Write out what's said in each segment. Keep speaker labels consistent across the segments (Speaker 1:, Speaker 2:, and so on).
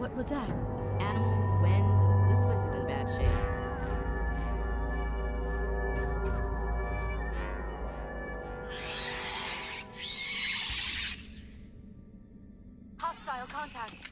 Speaker 1: What was that?
Speaker 2: Animals, wind. This place is in bad shape.
Speaker 1: Hostile contact.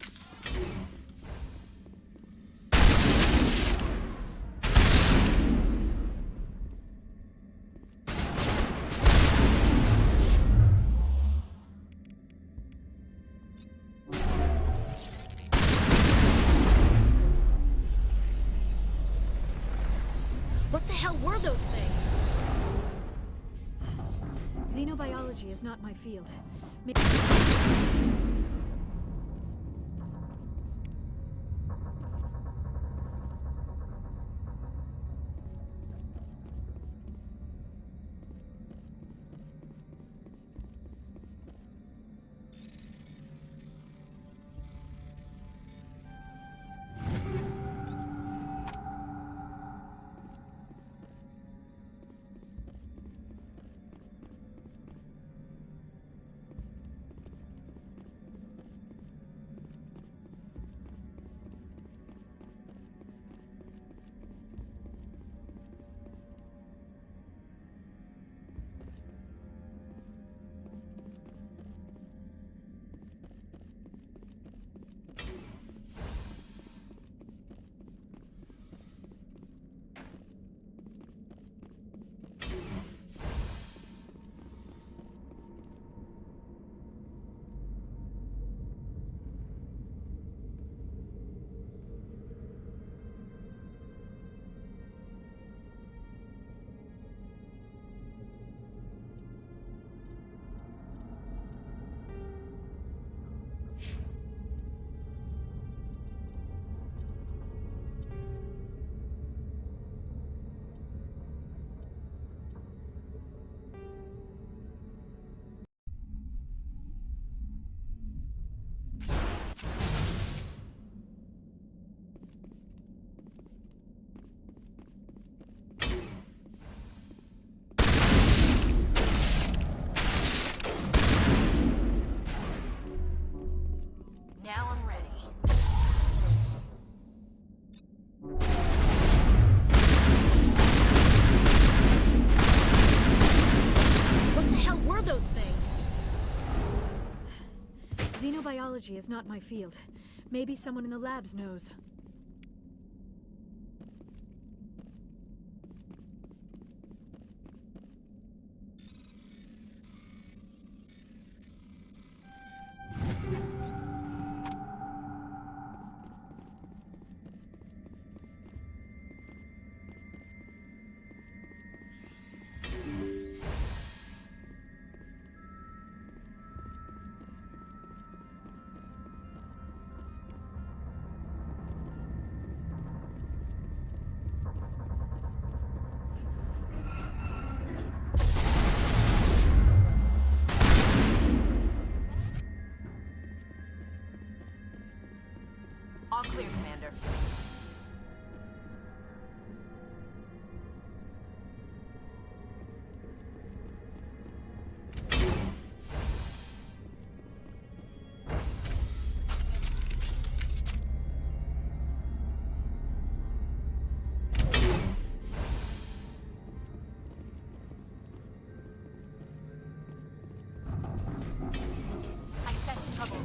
Speaker 1: What the hell were those things? Xenobiology is not my field. Now I'm ready. What the hell were those things? Xenobiology is not my field. Maybe someone in the labs knows. All clear, Commander. I sense trouble.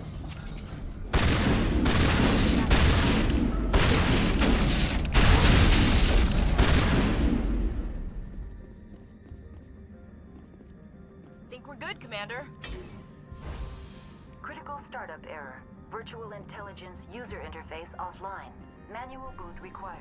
Speaker 1: Think we're good, Commander.
Speaker 3: Critical startup error. Virtual intelligence user interface offline. Manual boot required.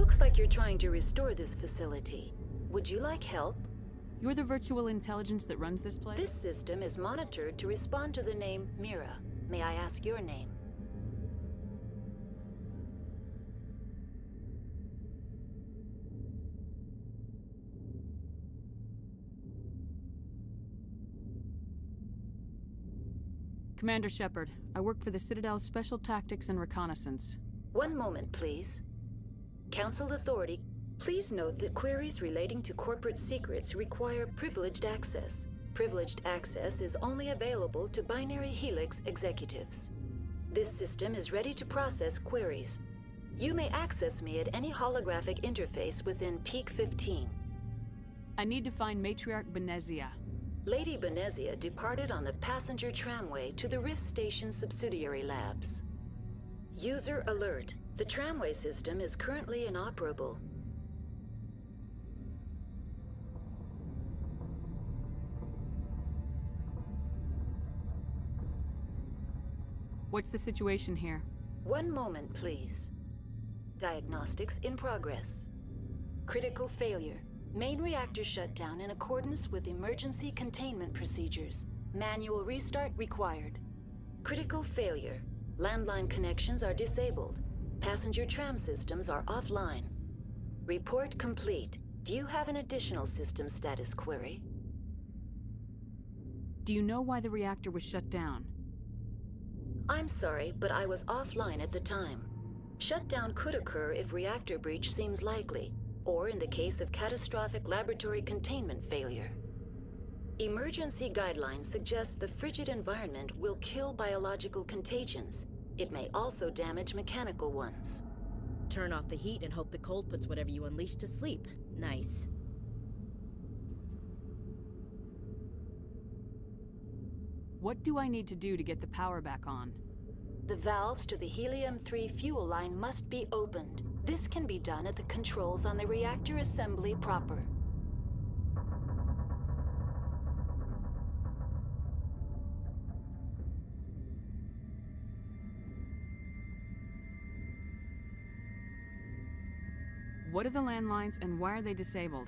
Speaker 3: Looks like you're trying to restore this facility. Would you like help?
Speaker 2: You're the virtual intelligence that runs this place?
Speaker 3: This system is monitored to respond to the name Mira. May I ask your name?
Speaker 2: Commander Shepard, I work for the Citadel's Special Tactics and Reconnaissance.
Speaker 3: One moment, please. Council Authority, please note that queries relating to corporate secrets require privileged access. Privileged access is only available to Binary Helix executives. This system is ready to process queries. You may access me at any holographic interface within Peak 15.
Speaker 2: I need to find Matriarch Benezia.
Speaker 3: Lady Benezia departed on the passenger tramway to the Rift Station subsidiary labs. User alert. The tramway system is currently inoperable.
Speaker 2: What's the situation here?
Speaker 3: One moment, please. Diagnostics in progress. Critical failure. Main reactor shut down in accordance with emergency containment procedures. Manual restart required. Critical failure. Landline connections are disabled. Passenger tram systems are offline. Report complete. Do you have an additional system status query?
Speaker 2: Do you know why the reactor was shut down?
Speaker 3: I'm sorry, but I was offline at the time. Shutdown could occur if reactor breach seems likely, or in the case of catastrophic laboratory containment failure. Emergency guidelines suggest the frigid environment will kill biological contagions. It may also damage mechanical ones.
Speaker 4: Turn off the heat and hope the cold puts whatever you unleash to sleep. Nice.
Speaker 2: What do I need to do to get the power back on?
Speaker 3: The valves to the helium-3 fuel line must be opened. This can be done at the controls on the reactor assembly proper.
Speaker 2: What are the landlines and why are they disabled?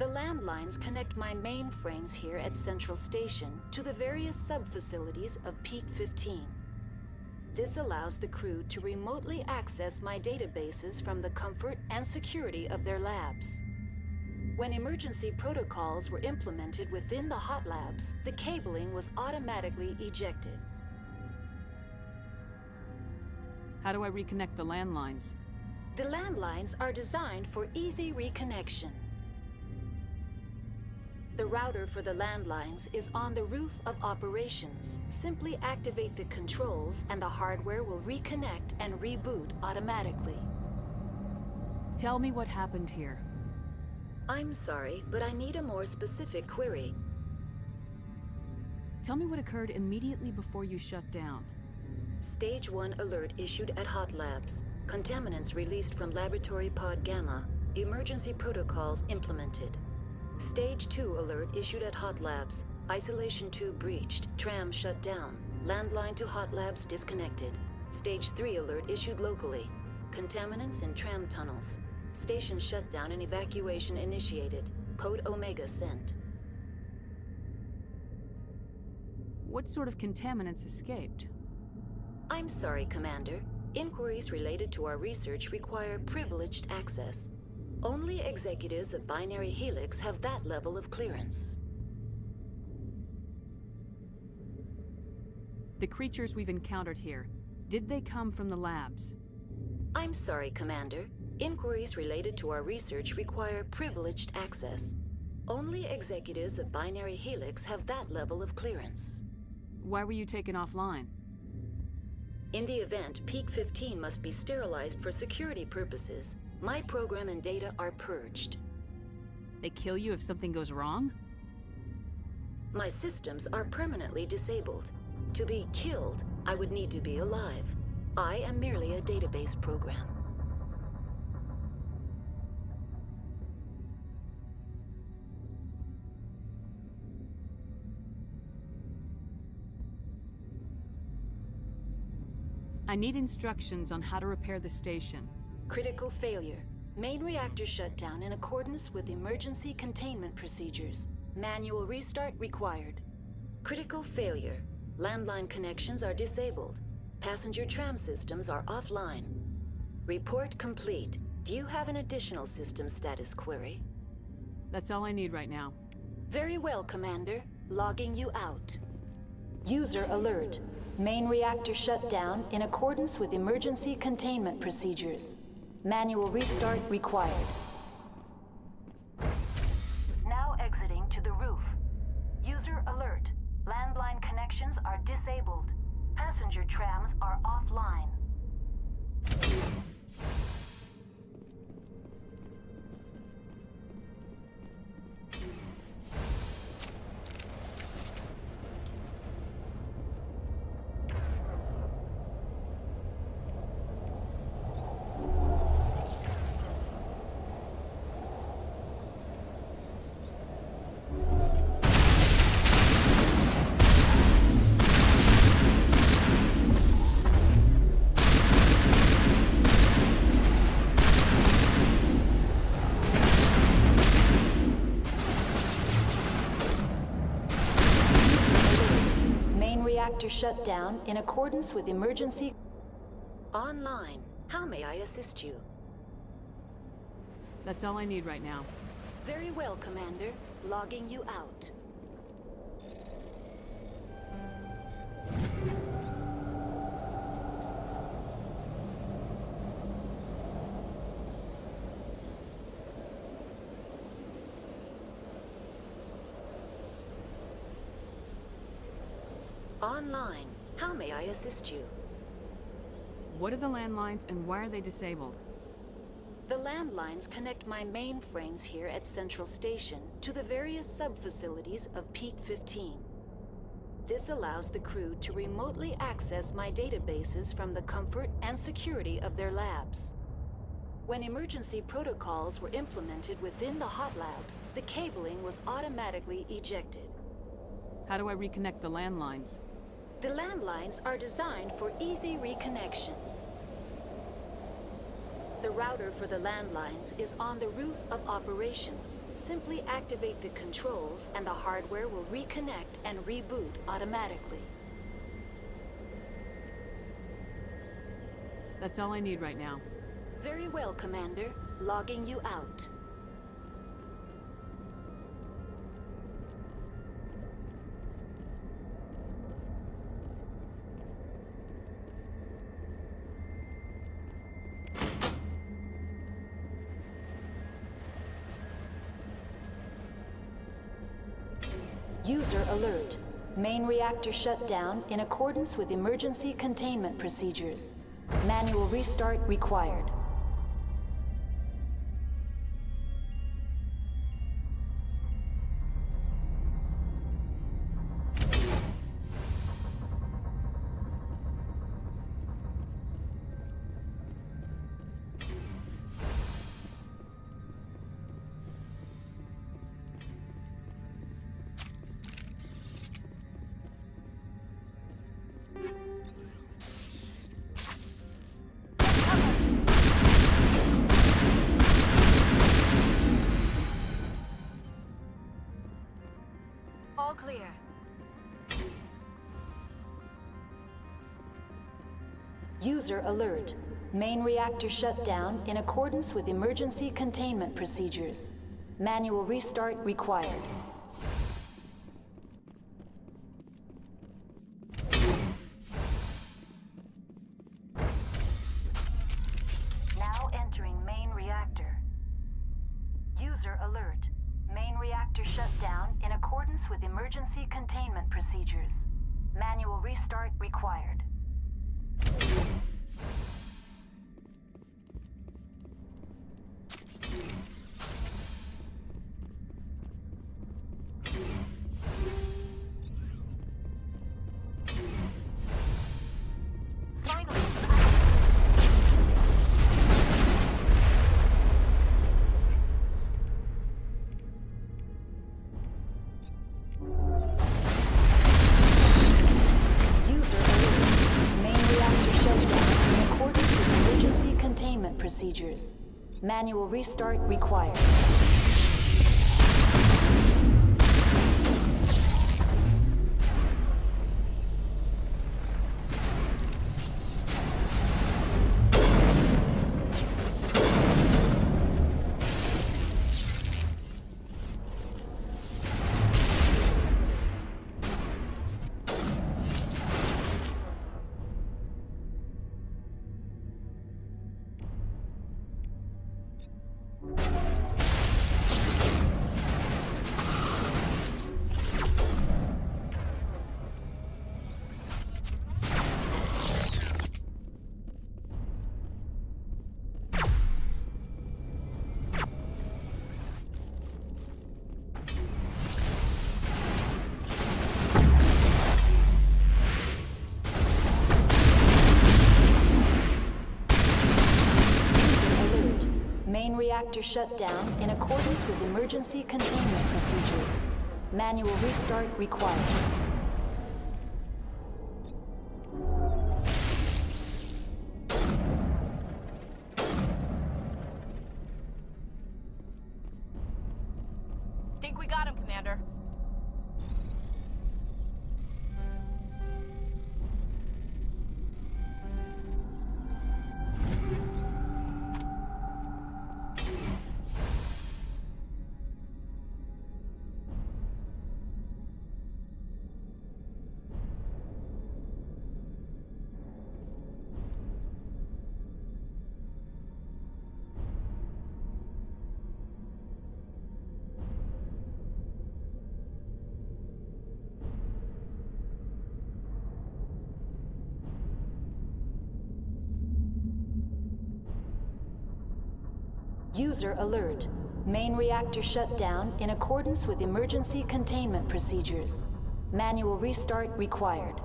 Speaker 3: The landlines connect my mainframes here at Central Station to the various sub-facilities of Peak 15. This allows the crew to remotely access my databases from the comfort and security of their labs. When emergency protocols were implemented within the hot labs, the cabling was automatically ejected.
Speaker 2: How do I reconnect the landlines?
Speaker 3: The landlines are designed for easy reconnection. The router for the landlines is on the roof of operations. Simply activate the controls and the hardware will reconnect and reboot automatically.
Speaker 2: Tell me what happened here.
Speaker 3: I'm sorry, but I need a more specific query.
Speaker 2: Tell me what occurred immediately before you shut down.
Speaker 3: Stage 1 alert issued at Hot Labs. Contaminants released from Laboratory Pod Gamma. Emergency protocols implemented. Stage 2 alert issued at Hot Labs. Isolation tube breached. Tram shut down. Landline to Hot Labs disconnected. Stage 3 alert issued locally. Contaminants in tram tunnels. Station shutdown and evacuation initiated. Code Omega sent.
Speaker 2: What sort of contaminants escaped?
Speaker 3: I'm sorry, Commander. Inquiries related to our research require privileged access. Only executives of Binary Helix have that level of clearance.
Speaker 2: The creatures we've encountered here, did they come from the labs?
Speaker 3: I'm sorry, Commander. Inquiries related to our research require privileged access. Only executives of Binary Helix have that level of clearance.
Speaker 2: Why were you taken offline?
Speaker 3: In the event, Peak 15 must be sterilized for security purposes. My program and data are purged.
Speaker 2: They kill you if something goes wrong?
Speaker 3: My systems are permanently disabled. To be killed, I would need to be alive. I am merely a database program.
Speaker 2: I need instructions on how to repair the station.
Speaker 3: Critical failure. Main reactor shut down in accordance with emergency containment procedures. Manual restart required. Critical failure. Landline connections are disabled. Passenger tram systems are offline. Report complete. Do you have an additional system status query?
Speaker 2: That's all I need right now.
Speaker 3: Very well, Commander. Logging you out. User alert. Main reactor shut down in accordance with emergency containment procedures. Manual restart required. Now exiting to the roof. User alert. Landline connections are disabled. Passenger trams are offline. Reactor shut down in accordance with emergency... Online. How may I assist you?
Speaker 2: That's all I need right now.
Speaker 3: Very well, Commander. Logging you out. Online. How may I assist you?
Speaker 2: What are the landlines and why are they disabled?
Speaker 3: The landlines connect my mainframes here at Central Station to the various sub-facilities of Peak 15. This allows the crew to remotely access my databases from the comfort and security of their labs. When emergency protocols were implemented within the hot labs, the cabling was automatically ejected.
Speaker 2: How do I reconnect the landlines?
Speaker 3: The landlines are designed for easy reconnection. The router for the landlines is on the roof of operations. Simply activate the controls and the hardware will reconnect and reboot automatically.
Speaker 2: That's all I need right now.
Speaker 3: Very well, Commander. Logging you out. User alert. Main reactor shut down in accordance with emergency containment procedures. Manual restart required.
Speaker 1: All clear.
Speaker 3: User alert. Main reactor shut down in accordance with emergency containment procedures. Manual restart required. Now entering main reactor. User alert. Main reactor shut down in accordance with emergency containment procedures. Manual restart required.
Speaker 1: Finally,
Speaker 3: User Manual restart required. Main reactor shut down in accordance with emergency containment procedures. Manual restart required.
Speaker 5: Think we got him, Commander.
Speaker 3: User alert. Main reactor shut down in accordance with emergency containment procedures. Manual restart required.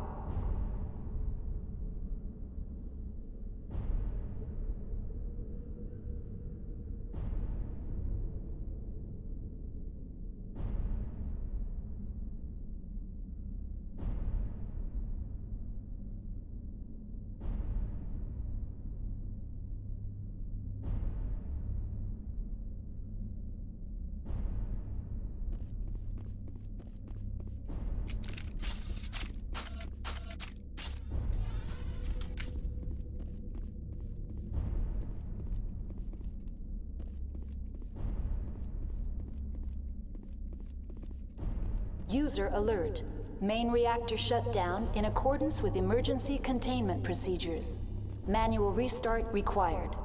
Speaker 3: User alert. Main reactor shut down in accordance with emergency containment procedures. Manual restart required.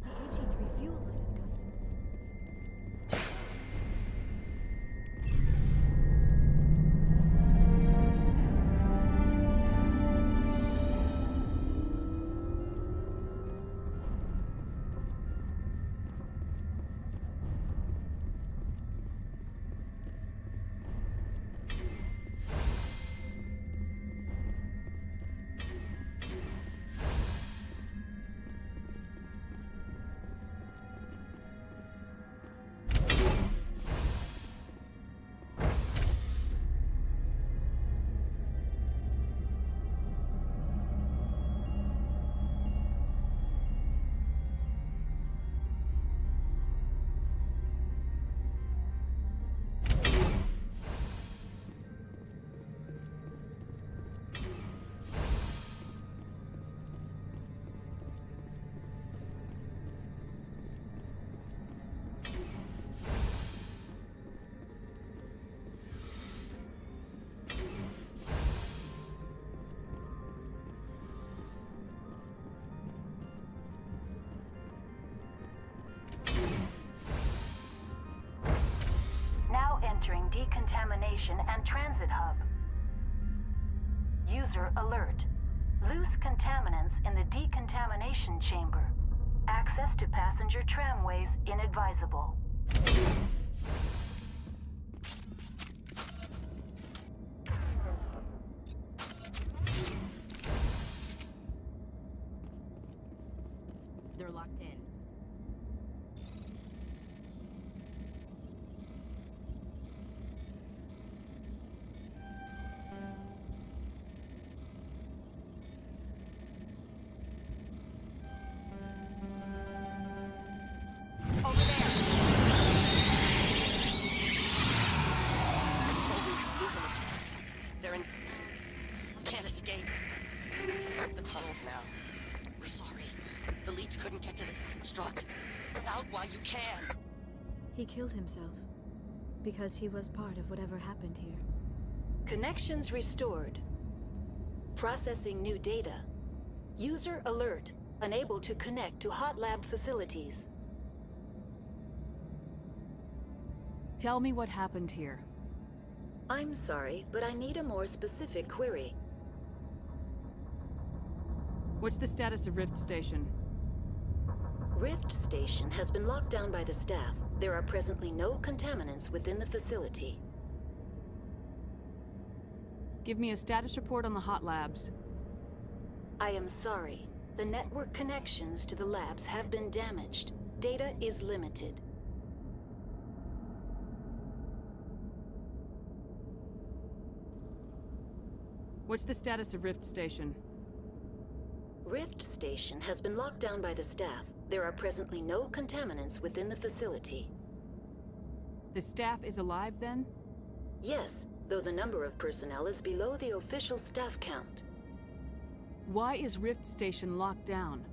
Speaker 1: The AG-3 fuel line is cut. Now entering decontamination and transit hub. User alert. Loose contaminants in the decontamination chamber. Access to passenger tramways inadvisable.
Speaker 4: They're locked in.
Speaker 5: can't escape. The tunnels now. We're sorry. The leads couldn't get to the construct. Get out while you can.
Speaker 6: He killed himself because he was part of whatever happened here.
Speaker 3: Connections restored. Processing new data. User alert. Unable to connect to hot lab facilities.
Speaker 2: Tell me what happened here.
Speaker 3: I'm sorry, but I need a more specific query.
Speaker 2: What's the status of Rift Station?
Speaker 3: Rift Station has been locked down by the staff. There are presently no contaminants within the facility.
Speaker 2: Give me a status report on the hot labs.
Speaker 3: I am sorry. The network connections to the labs have been damaged. Data is limited.
Speaker 2: What's the status of Rift Station?
Speaker 3: Rift Station has been locked down by the staff. There are presently no contaminants within the facility.
Speaker 2: The staff is alive then?
Speaker 3: Yes, though the number of personnel is below the official staff count.
Speaker 2: Why is Rift Station locked down?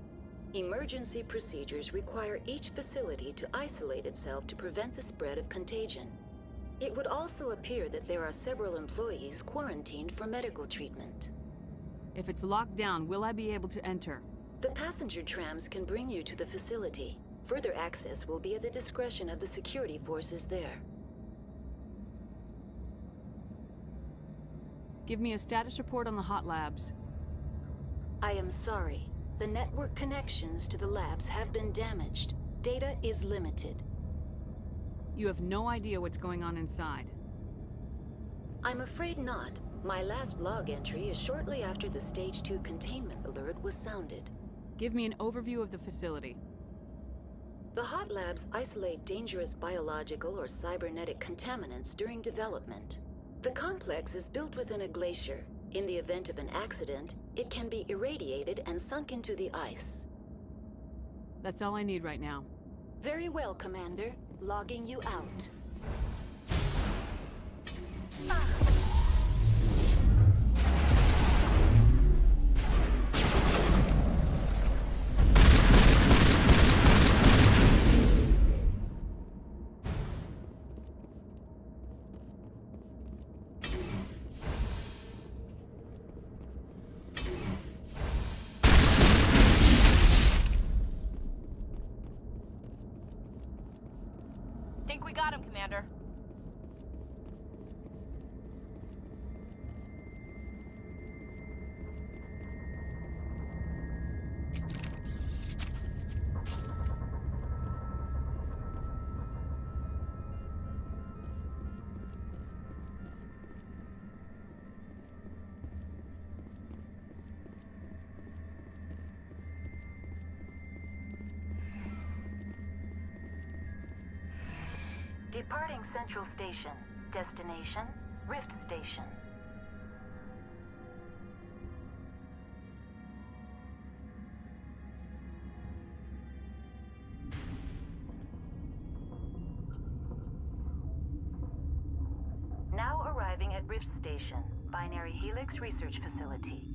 Speaker 3: Emergency procedures require each facility to isolate itself to prevent the spread of contagion. It would also appear that there are several employees quarantined for medical treatment.
Speaker 2: If it's locked down, will I be able to enter?
Speaker 3: The passenger trams can bring you to the facility. Further access will be at the discretion of the security forces there.
Speaker 2: Give me a status report on the hot labs.
Speaker 3: I am sorry. The network connections to the labs have been damaged. Data is limited.
Speaker 2: You have no idea what's going on inside.
Speaker 3: I'm afraid not. My last log entry is shortly after the Stage 2 containment alert was sounded.
Speaker 2: Give me an overview of the facility.
Speaker 3: The hot labs isolate dangerous biological or cybernetic contaminants during development. The complex is built within a glacier. In the event of an accident, it can be irradiated and sunk into the ice.
Speaker 2: That's all I need right now.
Speaker 3: Very well, Commander. Logging you out.
Speaker 4: Think we got him, Commander.
Speaker 1: Departing Central Station. Destination, Rift Station. Now arriving at Rift Station, Binary Helix Research Facility.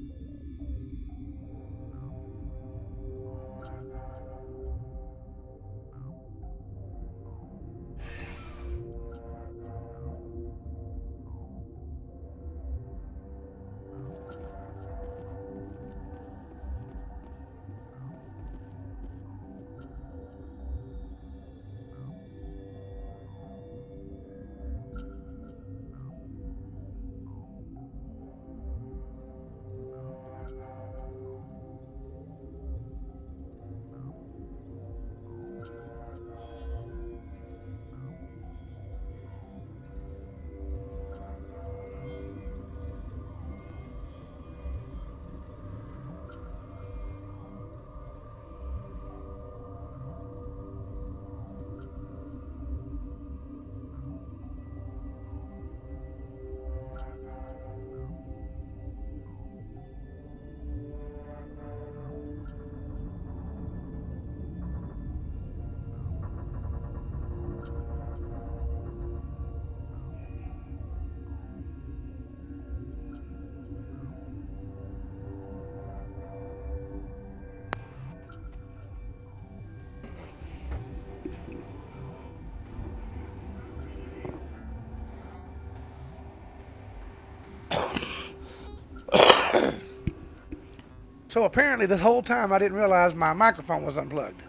Speaker 7: So apparently this whole time I didn't realize my microphone was unplugged.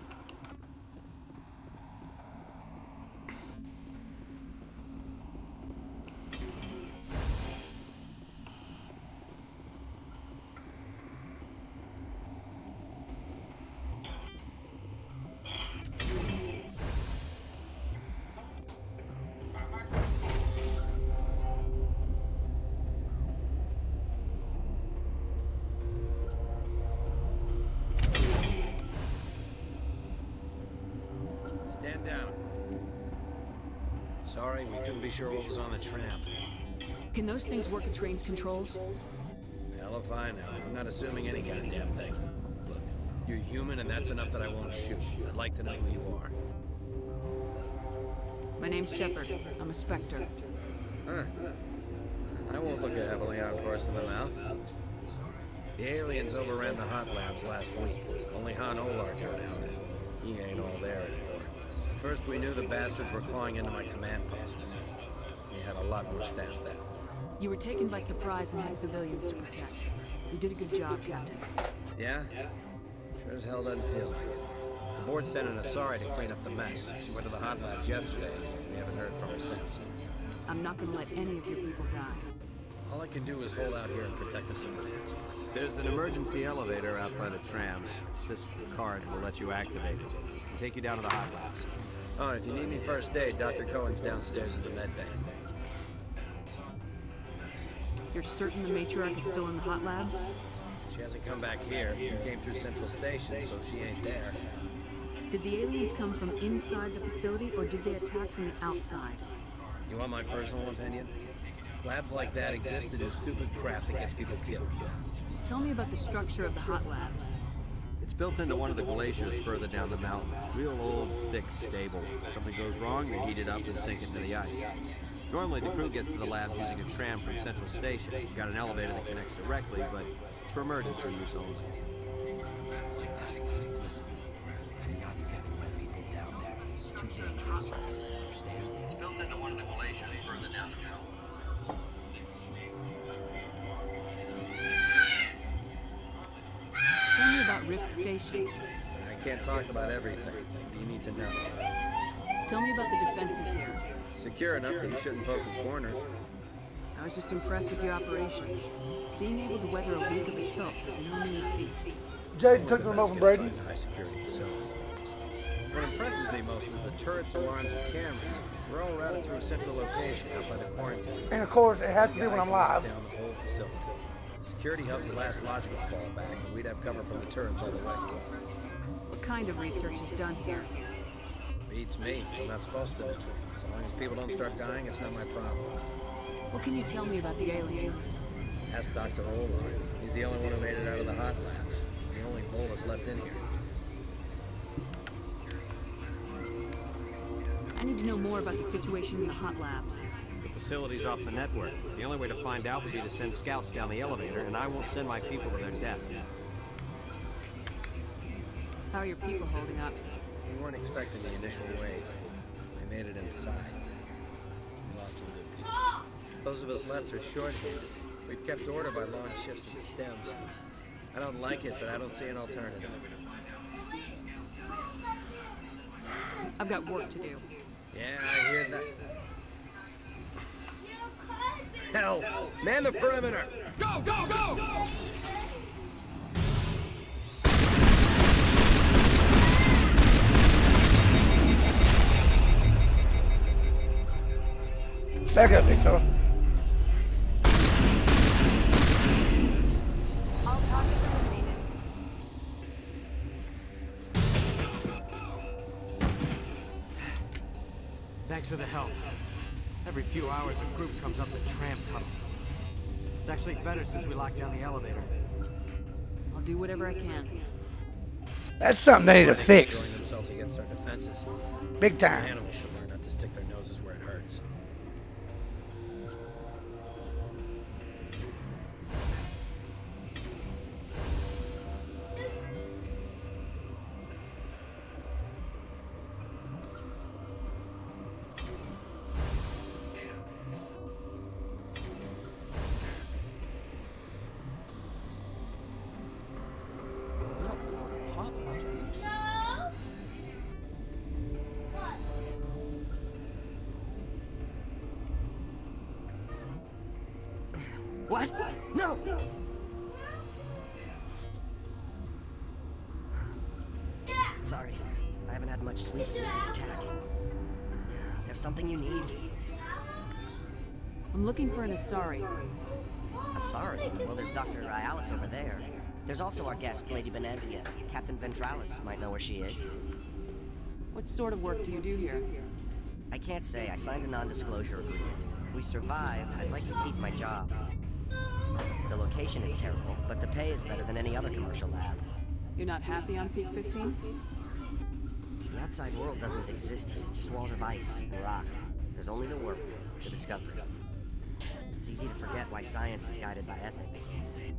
Speaker 8: Stand down. Sorry, we couldn't be sure what was on the tram.
Speaker 2: Can those things work at train's controls?
Speaker 8: Hell if I know. I'm not assuming any goddamn thing. Look, you're human and that's enough that I won't shoot. I'd like to know who you are.
Speaker 2: My name's Shepard. I'm a Spectre.
Speaker 8: Huh. I won't look a heavily on horse in the mouth. The aliens overran the hot labs last week. Only Han Olar got out. He ain't all there anymore. First we knew the bastards were clawing into my command post. We had a lot more staff then.
Speaker 2: You were taken by surprise and had civilians to protect. You did a good job, Captain.
Speaker 8: Yeah? Sure as hell doesn't feel like it. The board sent an Asari to clean up the mess. She went to the hot labs yesterday. We haven't heard from her since.
Speaker 2: I'm not gonna let any of your people die.
Speaker 8: All I can do is hold out here and protect the civilians.
Speaker 9: There's an emergency elevator out by the trams. This card will let you activate it. It can take you down to the hot labs.
Speaker 8: Oh, if you need me first aid, Dr. Cohen's downstairs in the med bay.
Speaker 2: You're certain the matriarch is still in the hot labs?
Speaker 8: She hasn't come back here. We came through Central Station, so she ain't there.
Speaker 2: Did the aliens come from inside the facility, or did they attack from the outside?
Speaker 8: You want my personal opinion? Labs like that exist to do stupid crap that gets people killed.
Speaker 2: Tell me about the structure of the hot labs.
Speaker 9: It's built into one of the glaciers further down the mountain. Real old, thick, stable. If something goes wrong, they heat it up and sink it into the ice. Normally, the crew gets to the labs using a tram from Central Station. We've got an elevator that connects directly, but it's for emergency use only.
Speaker 8: Listen, I'm not sending my people down there. It's too dangerous. Understand? It's built into one of the glaciers further down the mountain.
Speaker 2: Tell me about Rift Station.
Speaker 8: I can't talk about everything. What do you need to know?
Speaker 2: Tell me about the defenses here.
Speaker 8: Secure enough that you shouldn't poke at corners.
Speaker 2: I was just impressed with your operation. Being able to weather a week of assaults is no mean feat.
Speaker 7: Jaden took the remote from Brady.
Speaker 8: High security facilities like this. What impresses me most is the turrets, alarms, and cameras. We're all routed through a central location out by the quarantine.
Speaker 7: And of course, it has to be when I'm live.
Speaker 8: Down the whole facility. The security hub's the last logical fallback, and we'd have cover from the turrets all the way.
Speaker 2: What kind of research is done here?
Speaker 8: Beats me. I'm not supposed to know. So long as people don't start dying, it's not my problem.
Speaker 2: What can you tell me about the aliens?
Speaker 8: Ask Dr. Olar. He's the only one who made it out of the hot labs. He's the only Volus left in here.
Speaker 2: I need to know more about the situation in the hot labs.
Speaker 9: The facility's off the network. The only way to find out would be to send scouts down the elevator, and I won't send my people to their death.
Speaker 2: How are your people holding up?
Speaker 8: We weren't expecting the initial wave. We made it inside. We lost some good people. Those of us left are short-handed. We've kept order by long shifts and stems. I don't like it, but I don't see an alternative.
Speaker 2: I've got work to do.
Speaker 8: Yeah, I hear that. Hell! Man the perimeter!
Speaker 10: Go, go, go!
Speaker 7: Back up, big fella.
Speaker 1: All targets eliminated.
Speaker 9: Thanks for the help. Every few hours, a group comes up the tram tunnel. It's actually better since we locked down the elevator.
Speaker 2: I'll do whatever I can.
Speaker 7: That's something they need to fix.
Speaker 8: Join themselves against our defenses.
Speaker 7: Big time.
Speaker 8: Animals should learn not to stick their noses where it hurts.
Speaker 5: What? No! Sorry, I haven't had much sleep since the attack. Is there something you need?
Speaker 2: I'm looking for an Asari.
Speaker 5: Asari? Well, there's Dr. Ialis over there. There's also our guest, Lady Benezia. Captain Ventralis might know where she is.
Speaker 2: What sort of work do you do here?
Speaker 5: I can't say. I signed a non-disclosure agreement. If we survive, I'd like to keep my job. The location is terrible, but the pay is better than any other commercial lab.
Speaker 2: You're not happy on Peak 15?
Speaker 5: The outside world doesn't exist here, just walls of ice and rock. There's only the work, the discovery. It's easy to forget why science is guided by ethics. Maybe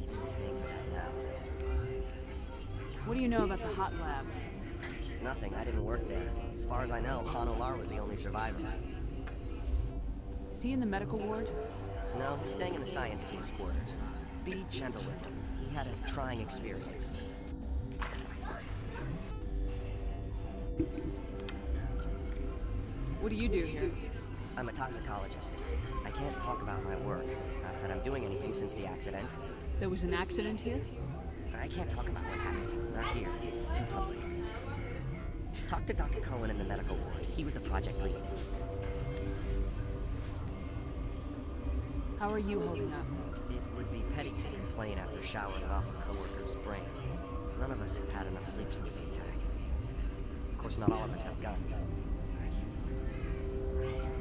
Speaker 5: we're paying for that now.
Speaker 2: What do you know about the hot labs?
Speaker 5: Nothing, I didn't work there. As far as I know, Han Olar was the only survivor.
Speaker 2: Is he in the medical ward?
Speaker 5: No, he's staying in the science team's quarters. Be gentle with him. He had a trying experience.
Speaker 2: What do you do here?
Speaker 5: I'm a toxicologist. I can't talk about my work. Not that I'm doing anything since the accident.
Speaker 2: There was an accident here?
Speaker 5: I can't talk about what happened. Not here. Too public. Talk to Dr. Cohen in the medical ward. He was the project lead.
Speaker 2: How are you holding up?
Speaker 5: It would be petty to complain after showering off a coworker's brain. None of us have had enough sleep since the attack. Of course, not all of us have guns.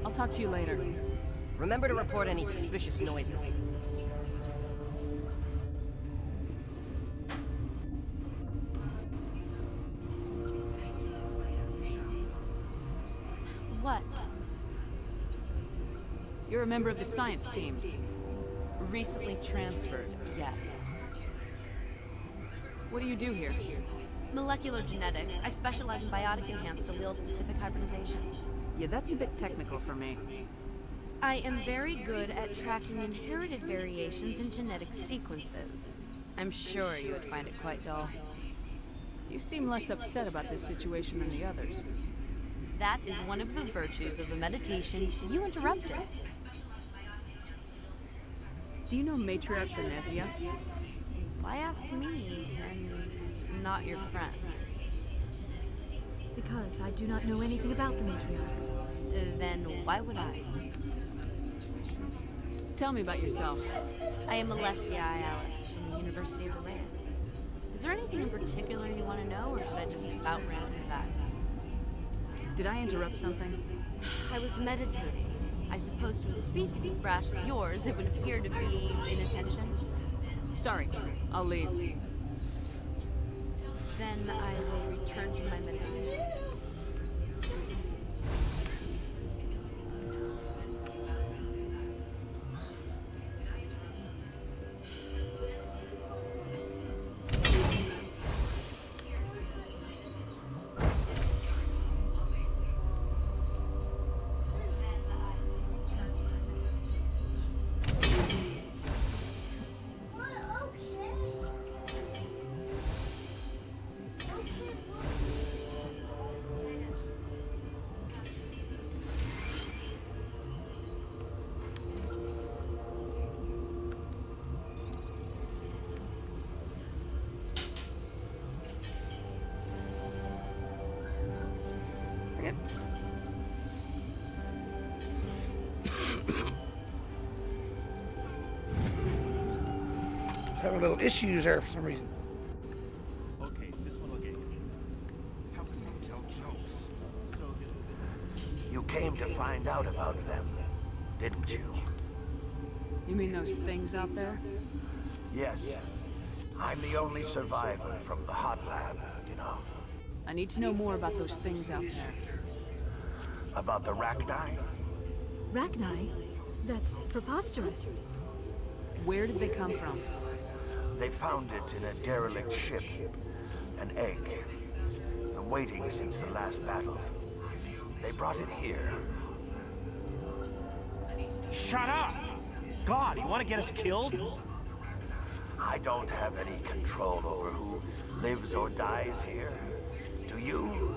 Speaker 2: I'll talk to you later.
Speaker 5: Remember to report any suspicious noises.
Speaker 6: What?
Speaker 2: You're a member of the science teams. Recently transferred, yes. What do you do here?
Speaker 10: Molecular genetics. I specialize in biotic-enhanced allele-specific hybridization.
Speaker 2: Yeah, that's a bit technical for me.
Speaker 10: I am very good at tracking inherited variations in genetic sequences. I'm sure you would find it quite dull.
Speaker 2: You seem less upset about this situation than the others.
Speaker 10: That is one of the virtues of the meditation you interrupted.
Speaker 2: Do you know Matriarch Benezia?
Speaker 10: Why ask me, and not your friend?
Speaker 6: Because I do not know anything about the matriarch.
Speaker 10: Then why would I?
Speaker 2: Tell me about yourself.
Speaker 10: I am Alestia Ialis from the University of Reyes. Is there anything in particular you want to know, or should I just spout random facts?
Speaker 2: Did I interrupt something?
Speaker 10: I was meditating. I suppose to a species as brash as yours, it would appear to be inattention.
Speaker 2: Sorry, I'll leave.
Speaker 10: Then I will return to my meditations.
Speaker 7: Having little issues there for some reason.
Speaker 11: Okay, this one will get you. How can you tell jokes? So
Speaker 12: You came to find out about them, didn't you?
Speaker 2: You mean those things out there?
Speaker 12: Yes. I'm the only survivor from the hot lab, you know.
Speaker 2: I need to know more about those things out there.
Speaker 12: About the Rachni?
Speaker 6: Rachni? That's preposterous.
Speaker 2: Where did they come from?
Speaker 12: They found it in a derelict ship. An egg. Been waiting since the last battle. They brought it here.
Speaker 11: shut up! God, you want to get us killed?
Speaker 12: I don't have any control over who lives or dies here. Do you?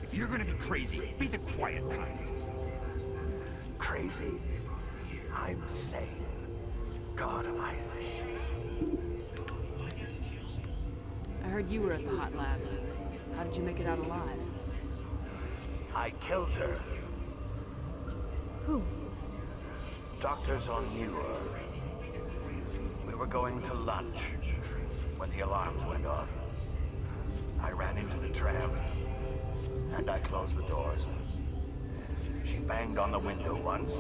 Speaker 11: If you're gonna be crazy, be the quiet kind.
Speaker 12: crazy? I'm sane. God, am I sane?
Speaker 2: I heard you were at the Hot Labs. How did you make it out alive?
Speaker 12: I killed her.
Speaker 6: Who?
Speaker 12: Doctors on Muir. We were going to lunch when the alarms went off. I ran into the tram, and I closed the doors. She banged on the window once,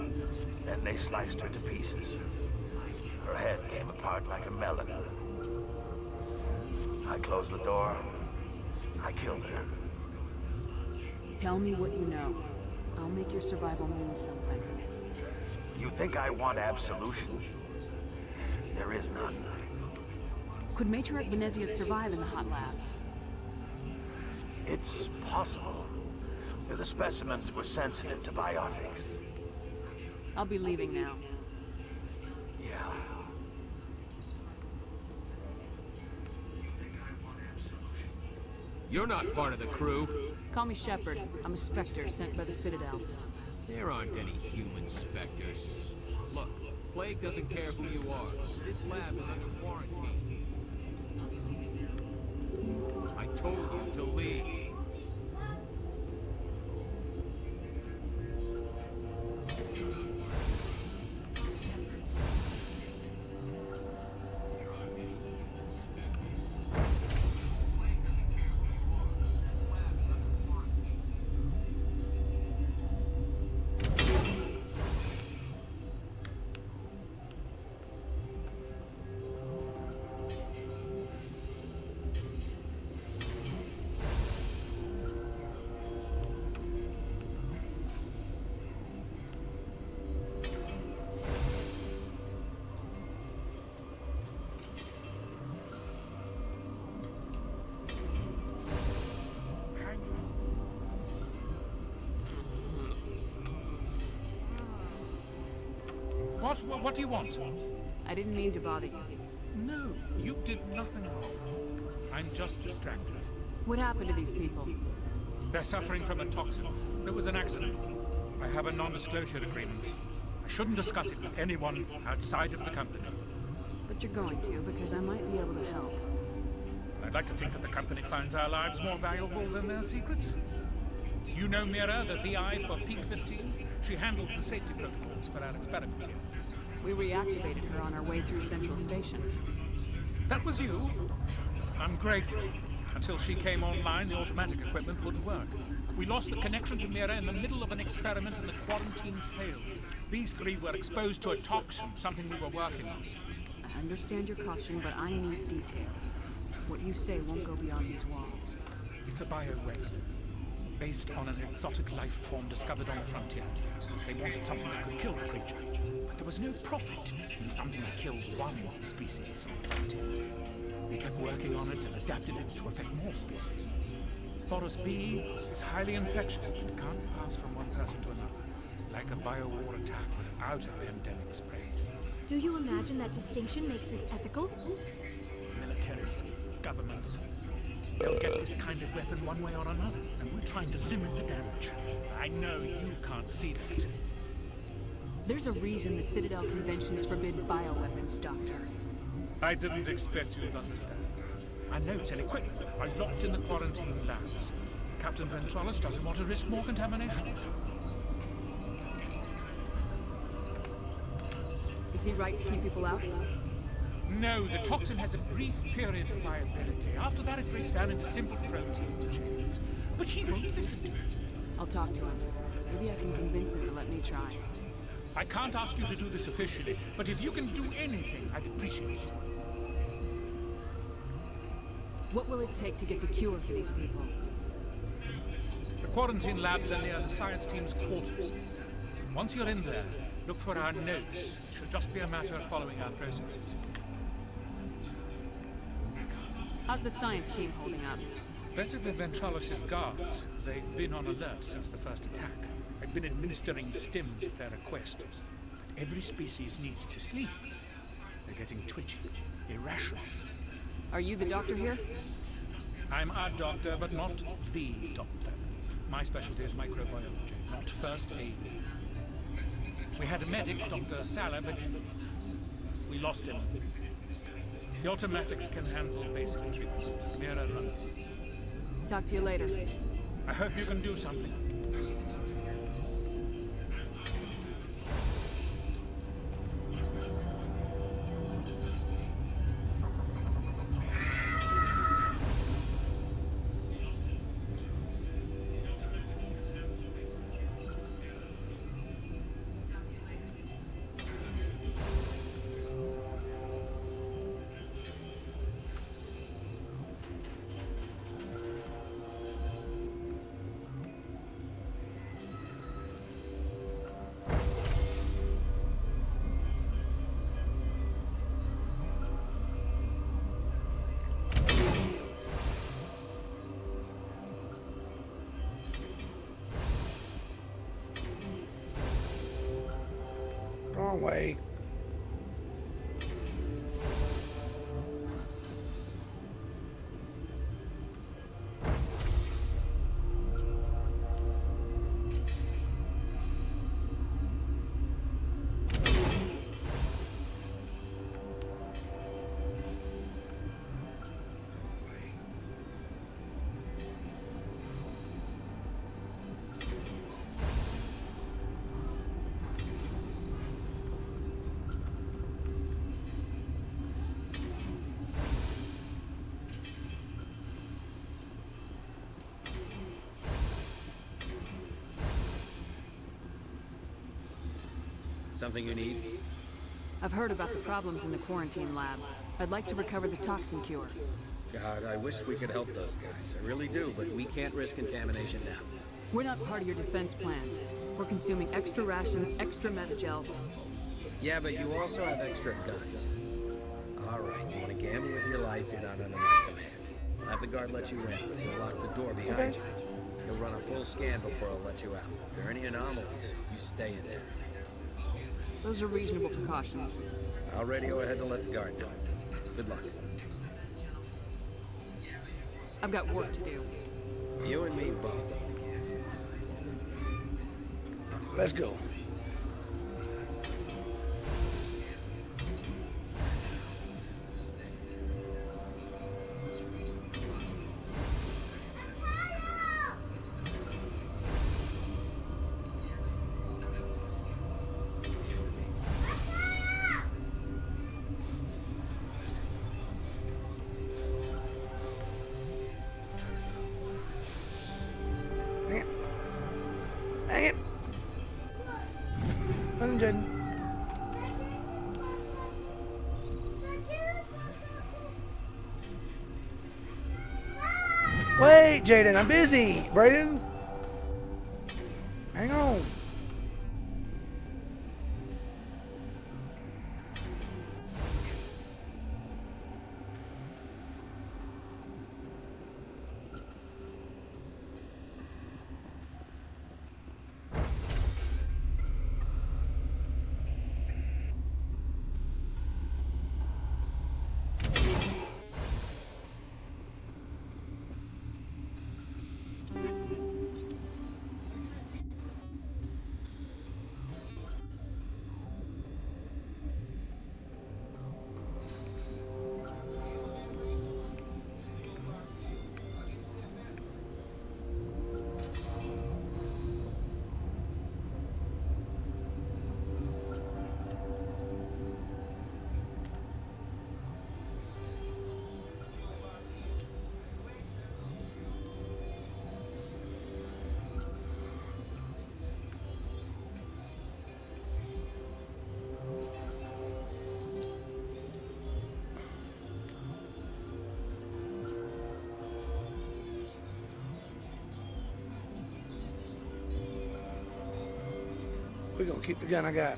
Speaker 12: then they sliced her to pieces. Her head came apart like a melon. I closed the door. I killed her.
Speaker 2: Tell me what you know. I'll make your survival mean something.
Speaker 12: You think I want absolution? There is none.
Speaker 2: Could Matriarch Venezia survive in the Hot Labs?
Speaker 12: It's possible. The specimens were sensitive to biotics.
Speaker 2: I'll be leaving now.
Speaker 12: Yeah.
Speaker 8: You're not part of the crew.
Speaker 2: Call me Shepard. I'm a Spectre sent by the Citadel.
Speaker 8: There aren't any human specters. Look, Plague doesn't care who you are. This lab is under quarantine. I told you to leave.
Speaker 11: What do you want?
Speaker 2: I didn't mean to bother you.
Speaker 11: No, you did nothing wrong. I'm just distracted.
Speaker 2: What happened to these people?
Speaker 11: They're suffering from a toxin. There was an accident. I have a non-disclosure agreement. I shouldn't discuss it with anyone outside of the company.
Speaker 2: But you're going to, because I might be able to help.
Speaker 11: I'd like to think that the company finds our lives more valuable than their secrets. You know Mira, the VI for Peak 15? She handles the safety protocols for our experiments here.
Speaker 2: We reactivated her on our way through Central Station.
Speaker 11: That was you? I'm grateful. Until she came online, the automatic equipment wouldn't work. We lost the connection to Mira in the middle of an experiment and the quarantine failed. These three were exposed to a toxin, something we were working on.
Speaker 2: I understand your caution, but I need details. What you say won't go beyond these walls.
Speaker 11: It's a bioweapon, based on an exotic life form discovered on the frontier. They wanted something that could kill the creature, but there was no profit in something that kills one species on the frontier. We kept working on it and adapted it to affect more species. Thoros B is highly infectious, but can't pass from one person to another, like a bio-war attack without a pandemic spread.
Speaker 6: Do you imagine that distinction makes this ethical?
Speaker 11: Militaries, governments, they'll get this kind of weapon one way or another, and we're trying to limit the damage. I know you can't see that.
Speaker 2: There's a reason the Citadel conventions forbid bioweapons, Doctor.
Speaker 11: I didn't expect you to understand. Our notes and equipment are locked in the quarantine labs. Captain Ventralis doesn't want to risk more contamination.
Speaker 2: Is he right to keep people out?
Speaker 11: No, the toxin has a brief period of viability. After that, it breaks down into simple protein chains. But he won't listen to me.
Speaker 2: I'll talk to him. Maybe I can convince him to let me try.
Speaker 11: I can't ask you to do this officially, but if you can do anything, I'd appreciate it.
Speaker 2: What will it take to get the cure for these people?
Speaker 11: The quarantine labs are near the science team's quarters. Once you're in there, look for our notes. It should just be a matter of following our processes.
Speaker 2: How's the science team holding up?
Speaker 11: Better than Ventralis' guards. They've been on alert since the first attack. I've been administering stims at their request. But every species needs to sleep. They're getting twitchy, irrational.
Speaker 2: Are you the doctor here?
Speaker 11: I'm a doctor, but not the doctor. My specialty is microbiology, not first aid. We had a medic, Dr. Salah, but we lost him. The automatics can handle basic treatment. Mira runs them.
Speaker 2: Talk to you later.
Speaker 11: I hope you can do something.
Speaker 7: Wrong way.
Speaker 8: Something you need?
Speaker 2: I've heard about the problems in the quarantine lab. I'd like to recover the toxin cure.
Speaker 8: God, I wish we could help those guys. I really do, but we can't risk contamination now.
Speaker 2: We're not part of your defense plans. We're consuming extra rations, extra metagel.
Speaker 8: Yeah, but you also have extra guns. All right, you want to gamble with your life, you're not under my command. I'll have the guard let you in, but he'll lock the door behind you. He'll run a full scan before he'll let you out. If there are any anomalies, you stay in there.
Speaker 2: Those are reasonable precautions.
Speaker 8: I'll radio ahead to let the guard know. Good luck.
Speaker 2: I've got work to do.
Speaker 8: You and me both.
Speaker 7: Let's go. Dang it. Jaden. Wait, Jaden, I'm busy. Brayden. Hang on. We're gonna keep the gun I got.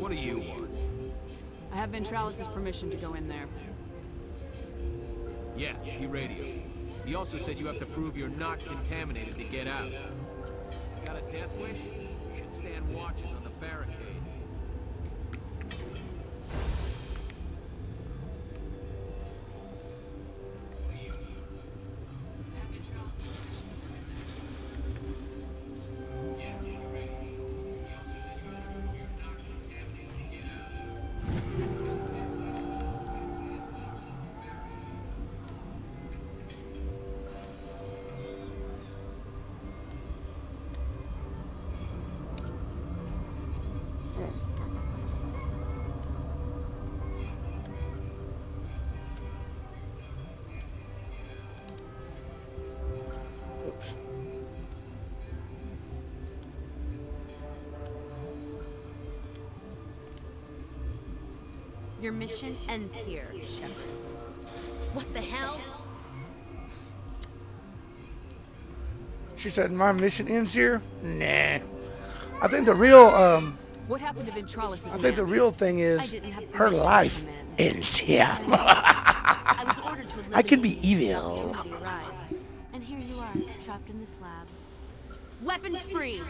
Speaker 13: What do you want?
Speaker 14: I have Ventralis' permission to go in there.
Speaker 13: Yeah, he radioed. He also said you have to prove you're not contaminated to get out. You got a death wish? You should stand watches on the barricade.
Speaker 10: Your mission ends here, Shepard.
Speaker 4: What the hell?
Speaker 7: She said my mission ends here? Nah. I think the real
Speaker 14: What happened to Ventralis'
Speaker 7: I think the real thing is her life ends here.
Speaker 10: I was ordered to
Speaker 7: I can be evil.
Speaker 10: And here you are, trapped in this lab. Weapons free!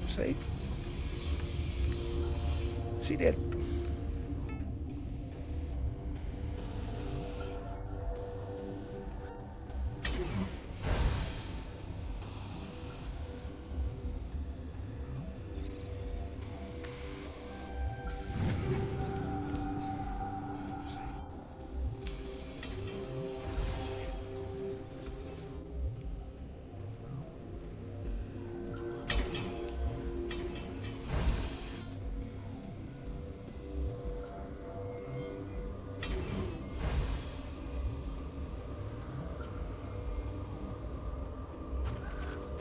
Speaker 7: See? She did.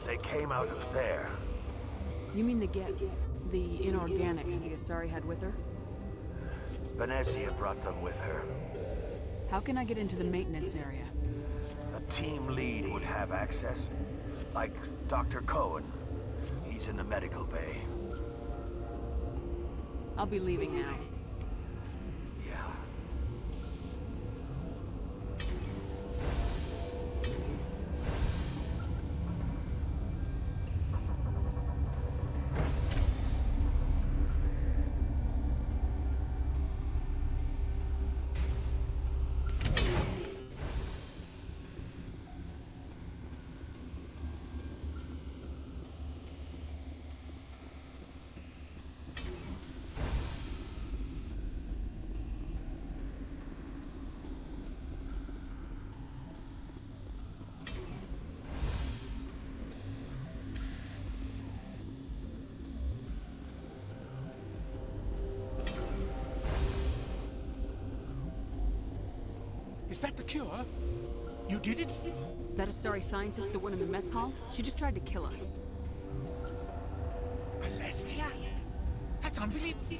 Speaker 12: They came out of there.
Speaker 14: You mean the inorganics the Asari had with her?
Speaker 12: Venezia brought them with her.
Speaker 14: How can I get into the maintenance area?
Speaker 12: A team lead would have access. Like Dr. Cohen. He's in the medical bay.
Speaker 14: I'll be leaving now.
Speaker 12: Yeah.
Speaker 11: Is that the cure? You did it?
Speaker 14: That Asari scientist, the one in the mess hall? She just tried to kill us.
Speaker 11: Alestia? That's unbelievable.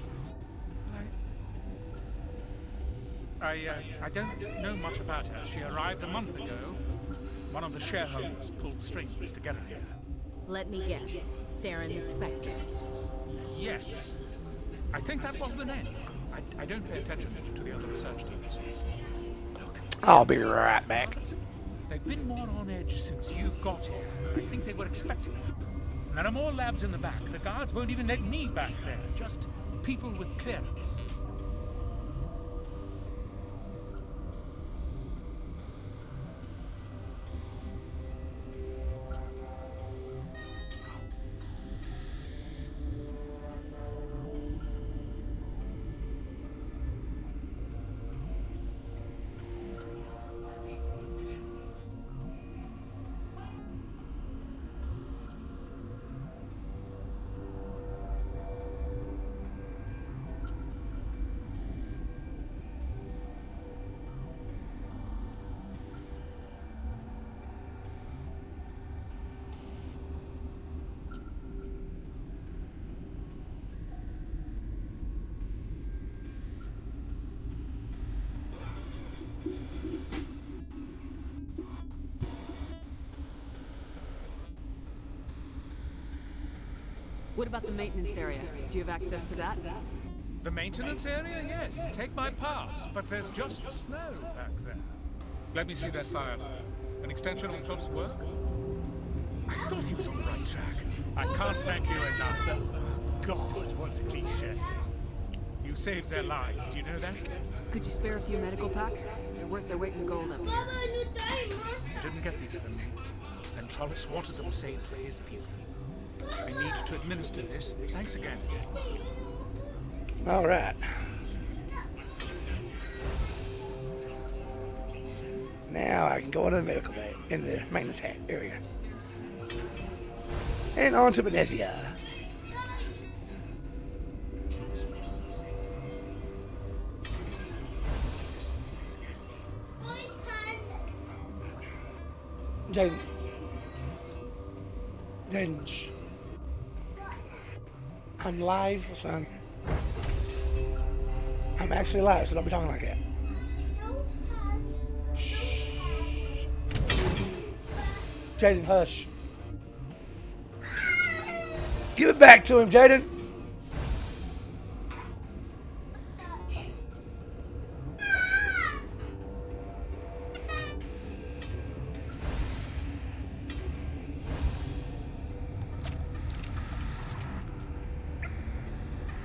Speaker 11: I don't know much about her. She arrived a month ago. One of the shareholders pulled strings to get her here.
Speaker 4: Let me guess. Saren the Spectre.
Speaker 11: Yes. I think that was the name. I don't pay attention to the other research teams.
Speaker 7: I'll be right back.
Speaker 11: They've been more on edge since you got here. I think they were expecting you. And there are more labs in the back. The guards won't even let me back there. Just people with clearance.
Speaker 14: What about the maintenance area? Do you have access to that?
Speaker 11: The maintenance area? Yes. Take my pass, but there's just snow back there. Let me see that file. An extension on Phil's work? I thought he was on the right track. I can't thank you enough. God, what a cliche. You saved their lives, do you know that?
Speaker 14: Could you spare a few medical packs? They're worth their weight in gold up here.
Speaker 11: You didn't get these from me. Then Trollis wanted them saved for his people. I need to administer this. Thanks again.
Speaker 7: All right. Now I can go into the medical bay, in the maintenance area. And on to Venezia. Jaden, shh. I'm live, son. I'm actually live, so don't be talking like that. Shh. Jaden, hush. Give it back to him, Jaden.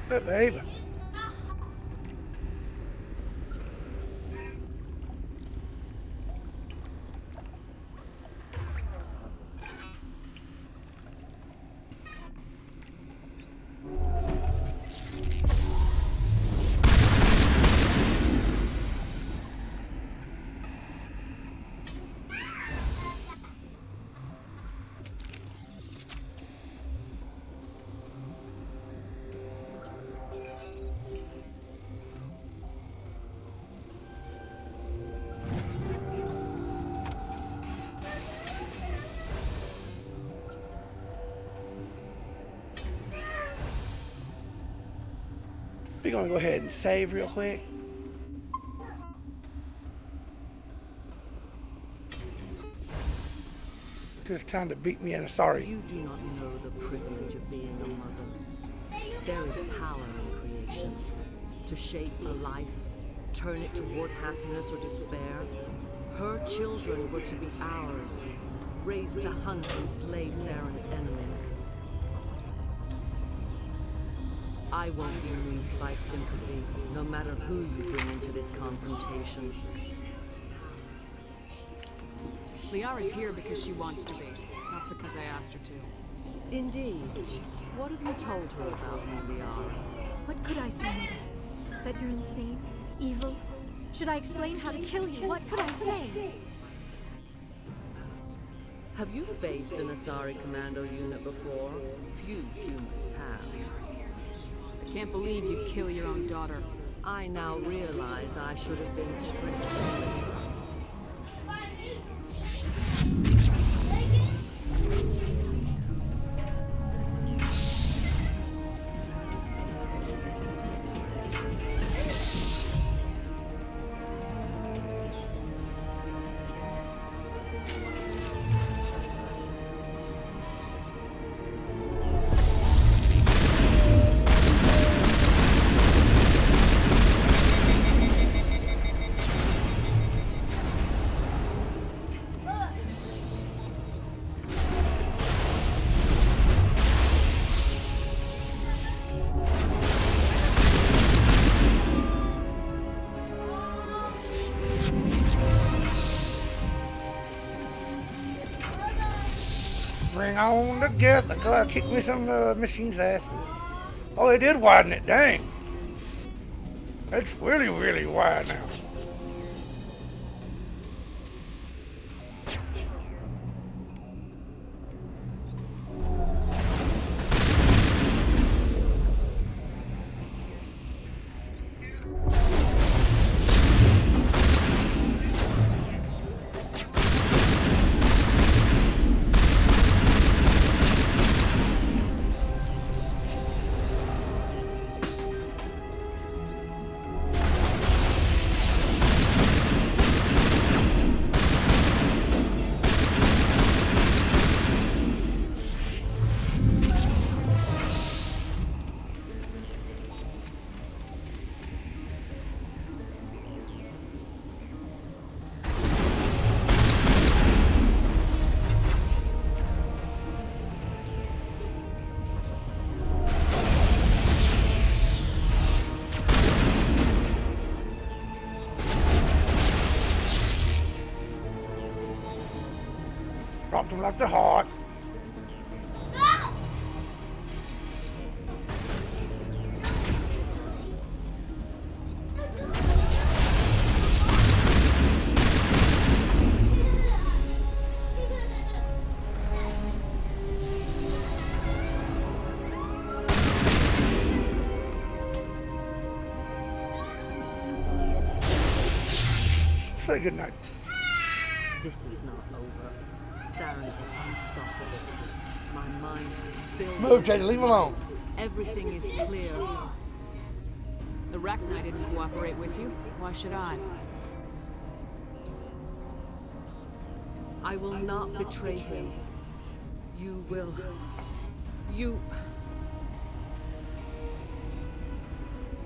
Speaker 7: Good behavior. We're gonna go ahead and save real quick. Just time to beat me in a sorry.
Speaker 15: You do not know the privilege of being a mother. There is power in creation. To shape a life, turn it toward happiness or despair. Her children were to be ours, raised to hunt and slay Saren's enemies. I won't be moved by sympathy, no matter who you bring into this confrontation.
Speaker 14: Liara's here because she wants to be, not because I asked her to.
Speaker 15: Indeed. What have you told her about me, Liara?
Speaker 6: What could I say, Mother? That you're insane? Evil? Should I explain how to kill you? What could I say?
Speaker 15: Have you faced an Asari commando unit before? Few humans have.
Speaker 14: I can't believe you'd kill your own daughter.
Speaker 15: I now realize I should have been stricter.
Speaker 7: Bring on the together. God, kick me some machine's asses. Oh, they did widen it. Dang. It's really, really wide now. Acting like they're hot. Say goodnight.
Speaker 15: This is not over. Saren is unstoppable. My mind is filled
Speaker 7: Move,
Speaker 15: with
Speaker 7: Jade,
Speaker 15: his
Speaker 7: leave him
Speaker 15: might.
Speaker 7: alone.
Speaker 15: Everything is clear.
Speaker 14: The Rachni didn't cooperate with you. Why should I?
Speaker 15: I will not betray him. You will. You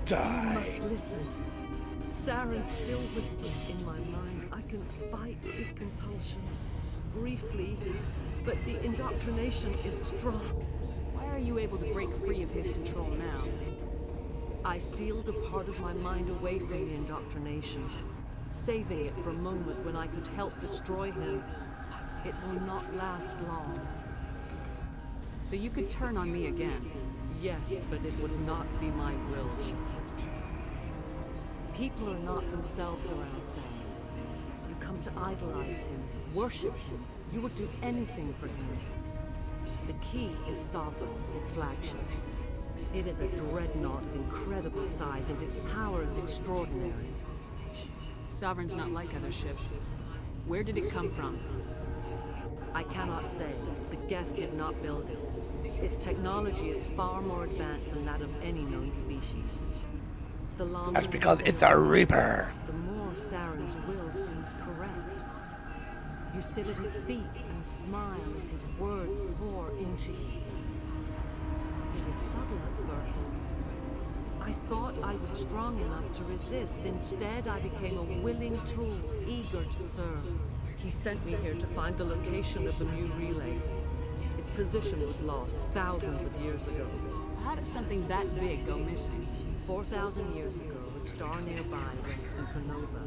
Speaker 7: Die.
Speaker 15: must listen. Saren still whispers in my mind. I can fight his compulsions. Briefly, but the indoctrination is strong.
Speaker 14: Why are you able to break free of his control now?
Speaker 15: I sealed a part of my mind away from the indoctrination, saving it for a moment when I could help destroy him. It will not last long.
Speaker 14: So you could turn on me again?
Speaker 15: Yes, but it would not be my will, Shepard. People are not themselves around Saren. You come to idolize him, worship him. You would do anything for him. The key is Sovereign, his flagship. It is a dreadnought of incredible size, and its power is extraordinary.
Speaker 14: Sovereign's not like other ships. Where did it come from?
Speaker 15: I cannot say. The Geth did not build it. Its technology is far more advanced than that of any known species. The longer
Speaker 7: That's because it's a Reaper.
Speaker 15: the more Saren's will seems correct. You sit at his feet and smile as his words pour into you. It is subtle at first. I thought I was strong enough to resist. Instead, I became a willing tool, eager to serve. He sent me here to find the location of the Mu relay. Its position was lost thousands of years ago.
Speaker 14: How does something that big go missing?
Speaker 15: 4,000 years ago, a star nearby went supernova.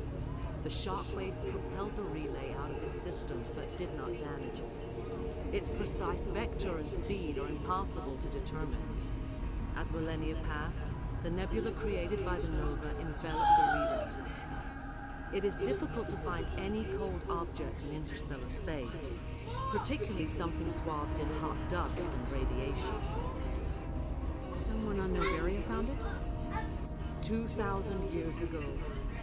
Speaker 15: The shockwave propelled the relay out of its system, but did not damage it. Its precise vector and speed are impossible to determine. As millennia passed, the nebula created by the nova enveloped the relay. It is difficult to find any cold object in interstellar space, particularly something swathed in hot dust and radiation.
Speaker 14: Someone on Noveria found it?
Speaker 15: 2,000 years ago,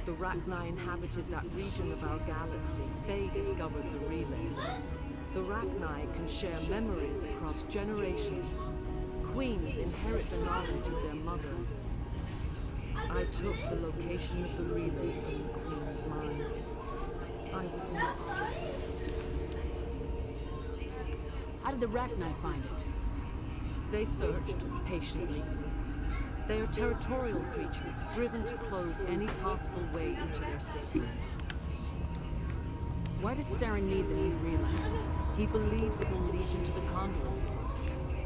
Speaker 15: the Rachni inhabited that region of our galaxy. They discovered the relay. The Rachni can share memories across generations. Queens inherit the knowledge of their mothers. I took the location of the relay from the Queen's mind. I was not rejected.
Speaker 14: How did the Rachni find it?
Speaker 15: They searched patiently. They are territorial creatures, driven to close any possible way into their systems.
Speaker 14: Why does Saren need the new relay?
Speaker 15: He believes it will lead him to the conduit.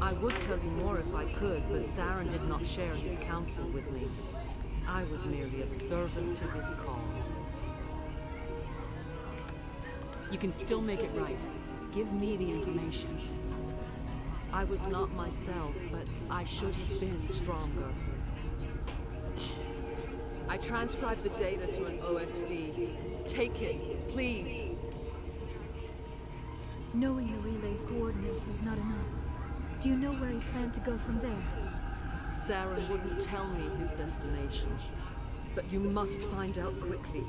Speaker 15: I would tell you more if I could, but Saren did not share his counsel with me. I was merely a servant to his cause.
Speaker 14: You can still make it right. Give me the information.
Speaker 15: I was not myself, but I should have been stronger. I transcribed the data to an OSD. Take it, please.
Speaker 6: Knowing the relay's coordinates is not enough. Do you know where he planned to go from there?
Speaker 15: Saren wouldn't tell me his destination. But you must find out quickly.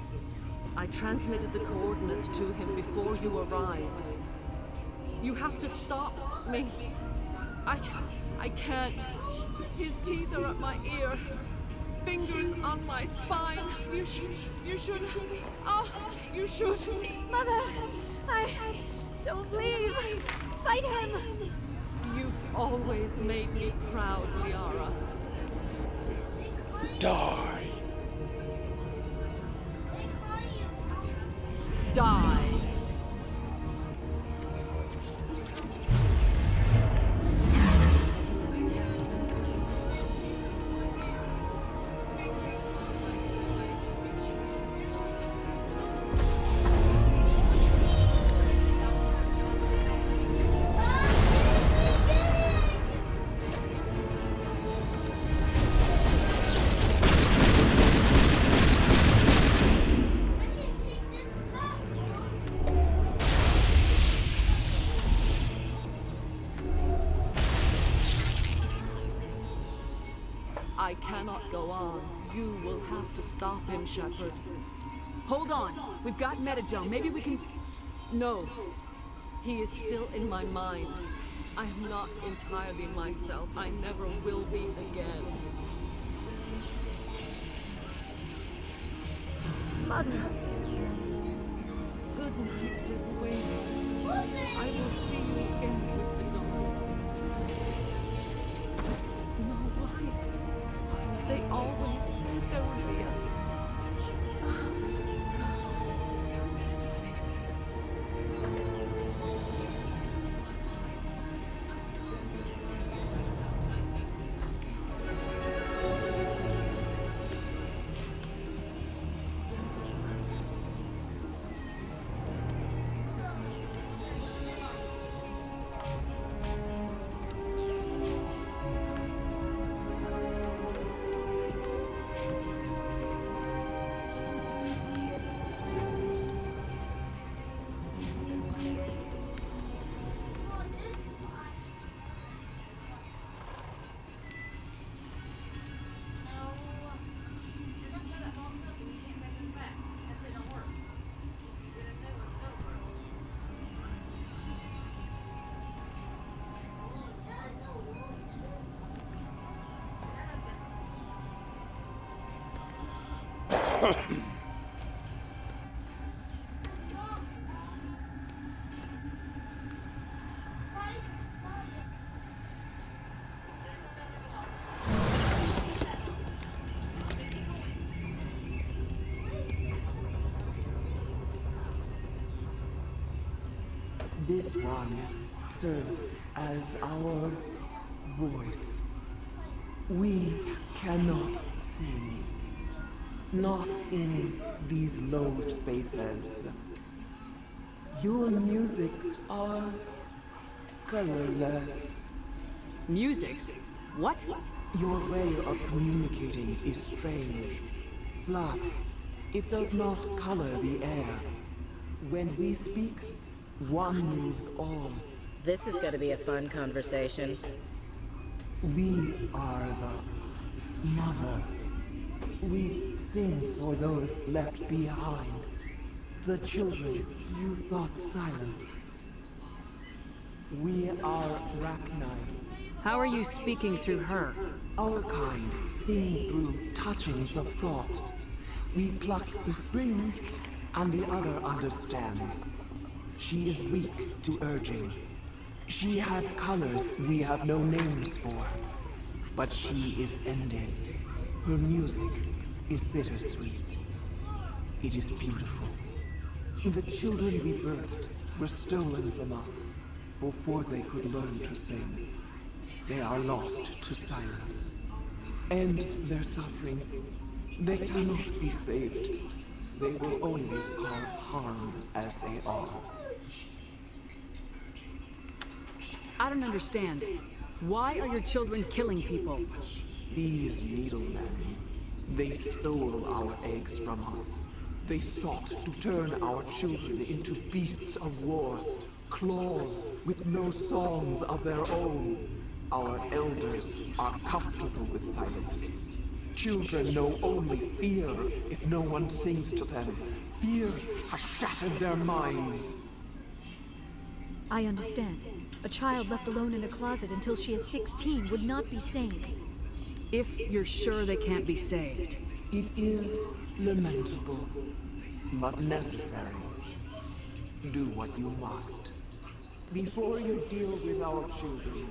Speaker 15: I transmitted the coordinates to him before you arrived. You have to stop me. I can't. His teeth are at my ear. Fingers on my spine. You should. Oh, you should.
Speaker 6: Mother! Don't leave! Fight him!
Speaker 15: You've always made me proud, Liara.
Speaker 7: Die.
Speaker 15: Die. I cannot go on. You will have to stop him, Shepard. Hold on. We've got Metagel. Maybe we can... No. He is still in my mind. I am not entirely myself. I never will be again. Mother. Good night, little Wayne. I will see you again with the dawn. No, why? They always said there would be a...
Speaker 16: This one serves as our voice. We cannot sing. Not in these low spaces. Your musics are colorless.
Speaker 14: Musics? What?
Speaker 16: Your way of communicating is strange. Flat. It does not color the air. When we speak, one moves all.
Speaker 4: This is gonna be a fun conversation.
Speaker 16: We are the mother. We sing for those left behind. The children you thought silenced. We are Rachni.
Speaker 14: How are you speaking through her?
Speaker 16: Our kind sing through touchings of thought. We pluck the strings, and the other understands. She is weak to urging. She has colors we have no names for. But she is ending. Her music is bittersweet. It is beautiful. The children we birthed were stolen from us before they could learn to sing. They are lost to silence. End their suffering. They cannot be saved. They will only cause harm as they are.
Speaker 14: I don't understand. Why are your children killing people?
Speaker 16: These needlemen, they stole our eggs from us. They sought to turn our children into beasts of war, claws with no songs of their own. Our elders are comfortable with silence. Children know only fear if no one sings to them. Fear has shattered their minds.
Speaker 6: I understand. A child left alone in a closet until she is 16 would not be sane.
Speaker 14: If you're sure they can't be saved.
Speaker 16: It is lamentable, but necessary. Do what you must. Before you deal with our children,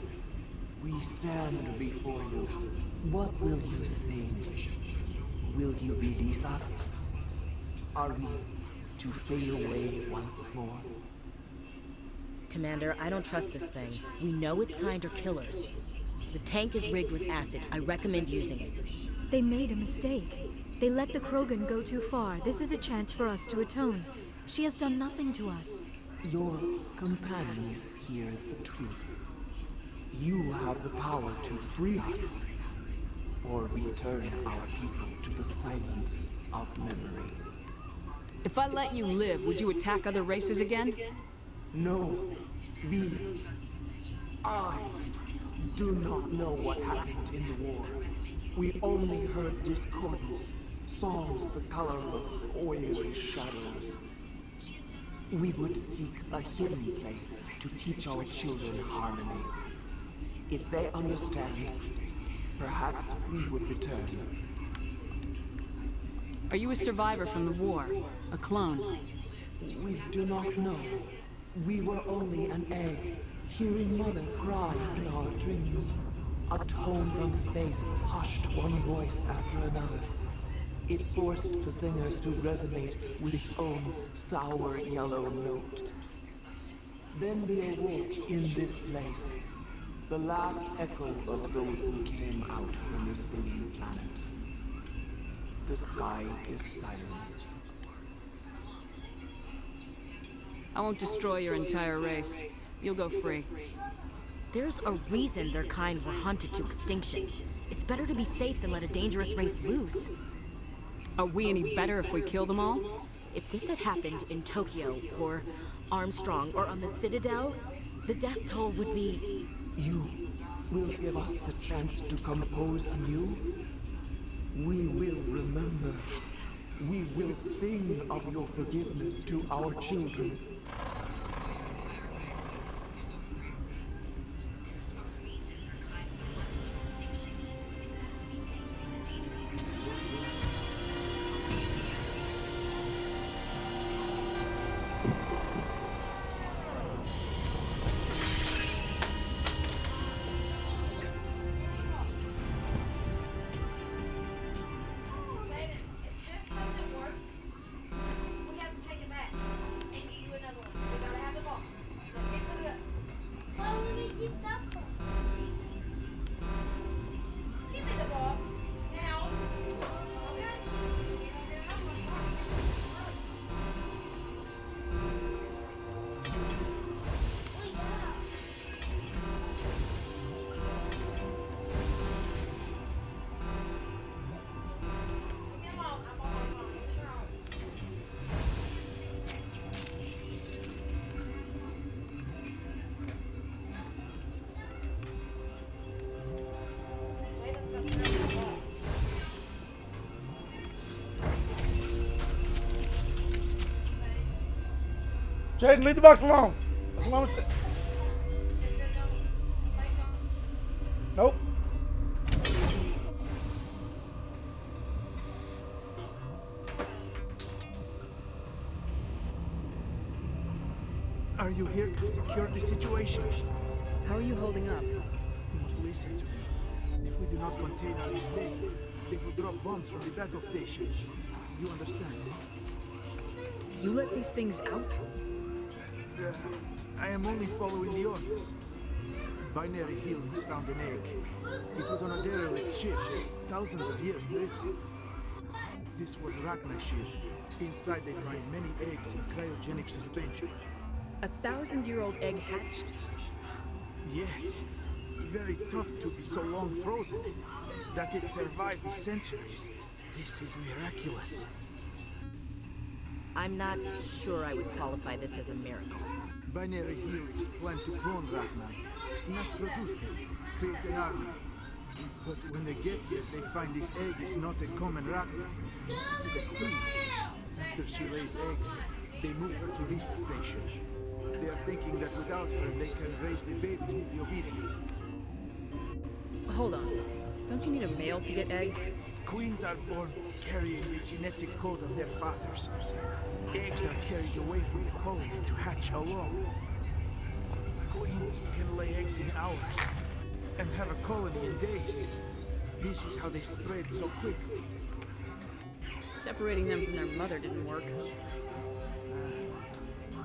Speaker 16: we stand before you. What will you sing? Will you release us? Are we to fade away once more?
Speaker 4: Commander, I don't trust this thing. We know its kind are killers. The tank is rigged with acid. I recommend using it.
Speaker 6: They made a mistake. They let the Krogan go too far. This is a chance for us to atone. She has done nothing to us.
Speaker 16: Your companions hear the truth. You have the power to free us, or return our people to the silence of memory.
Speaker 14: If I let you live, would you attack other races again?
Speaker 16: No, I do not know what happened in the war. We only heard discordance, songs the color of oily shadows. We would seek a hidden place to teach our children harmony. If they understand, perhaps we would return.
Speaker 14: Are you a survivor from the war? A clone?
Speaker 16: We do not know. We were only an egg, hearing Mother cry in our dreams. A tone from space hushed one voice after another. It forced the singers to resonate with its own sour yellow note. Then we awoke in this place, the last echo of those who came out from the singing planet. The sky is silent.
Speaker 14: I won't destroy your entire race. You'll go free.
Speaker 4: There's a reason their kind were hunted to extinction. It's better to be safe than let a dangerous race loose.
Speaker 14: Are we any better if we kill them all?
Speaker 4: If this had happened in Tokyo, or Armstrong, or on the Citadel, the death toll would be...
Speaker 16: You will give us the chance to compose anew? We will remember. We will sing of your forgiveness to our children.
Speaker 7: Jaden, leave the box alone. Nope.
Speaker 17: Are you here to secure the situation?
Speaker 14: How are you holding up?
Speaker 17: You must listen to me. If we do not contain our mistake, they will drop bombs from the battle stations. You understand?
Speaker 14: You let these things out?
Speaker 17: I am only following the orders. Binary Helix found an egg. It was on a derelict ship, thousands of years drifting. This was Rachna's ship. Inside they find many eggs in cryogenic suspension.
Speaker 14: A 1,000-year-old egg hatched?
Speaker 17: Yes. Very tough to be so long frozen. That it survived the centuries. This is miraculous.
Speaker 4: I'm not sure I would qualify this as a miracle.
Speaker 17: Binary Helix plan to clone Rachni, mass produce them, create an army. But when they get here, they find this egg is not a common Rachni. It is a queen. After she lays eggs, they move her to Rift Station. They are thinking that without her, they can raise the babies to be obedient.
Speaker 14: Hold on. Don't you need a male to get eggs?
Speaker 17: Queens are born carrying the genetic code of their fathers. Eggs are carried away from the colony to hatch alone. Queens can lay eggs in hours and have a colony in days. This is how they spread so quickly.
Speaker 14: Separating them from their mother didn't work.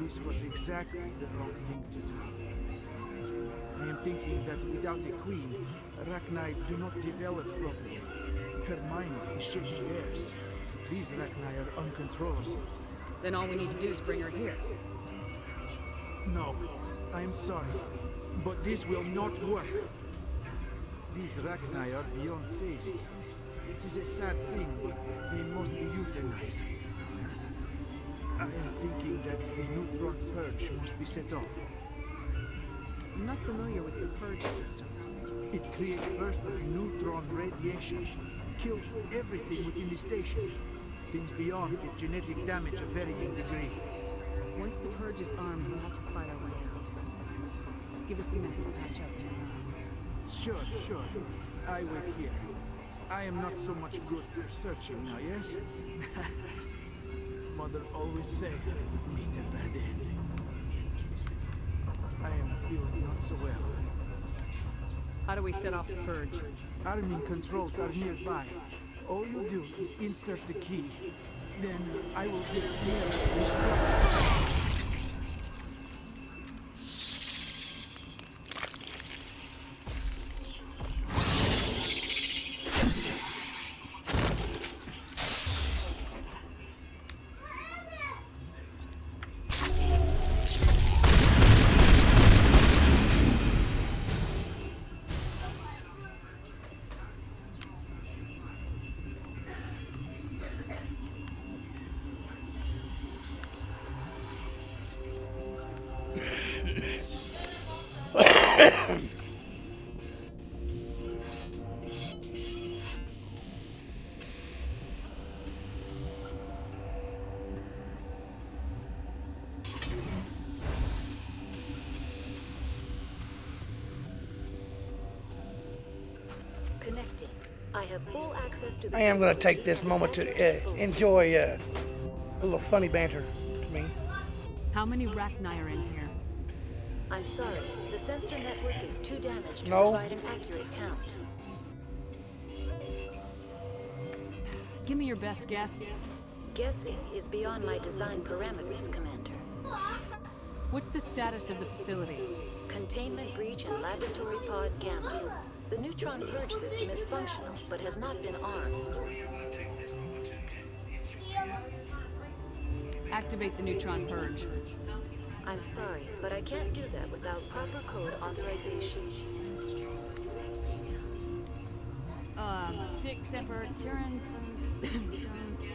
Speaker 17: This was exactly the wrong thing to do. I am thinking that without a queen, Rachni do not develop properly. Her mind is shaping theirs. These Rachni are uncontrollable.
Speaker 14: Then all we need to do is bring her here.
Speaker 17: No, I am sorry, but this will not work. These Rachni are beyond saving. It is a sad thing, but they must be euthanized. I am thinking that the neutron purge must be set off.
Speaker 14: I'm not familiar with the purge system.
Speaker 17: It creates bursts of neutron radiation, kills everything within the station. Things beyond get genetic damage of varying degree.
Speaker 14: Once the purge is armed, we'll have to fight our way out. Give us a minute to patch up.
Speaker 17: Sure. I wait here. I am not so much good for searching now, yes? Mother always said I would meet a bad end. I am feeling not so well.
Speaker 14: How do we set off the purge?
Speaker 17: Arming controls are nearby. All you do is insert the key. Then I will get near this structure.
Speaker 3: Connecting. I have full access to the
Speaker 7: I am going to take this moment to enjoy a little funny banter to me.
Speaker 14: How many Rachni are in here?
Speaker 3: I'm sorry. The sensor network is too damaged to
Speaker 7: No.
Speaker 3: provide an accurate count.
Speaker 14: Give me your best guess.
Speaker 3: Guessing is beyond my design parameters, Commander.
Speaker 14: What's the status of the facility?
Speaker 3: Containment breach in Laboratory Pod Gamma. The neutron purge system is functional, but has not been armed.
Speaker 14: Activate the neutron purge.
Speaker 3: I'm sorry, but I can't do that without proper code authorization.
Speaker 14: 6 Emperor Turin from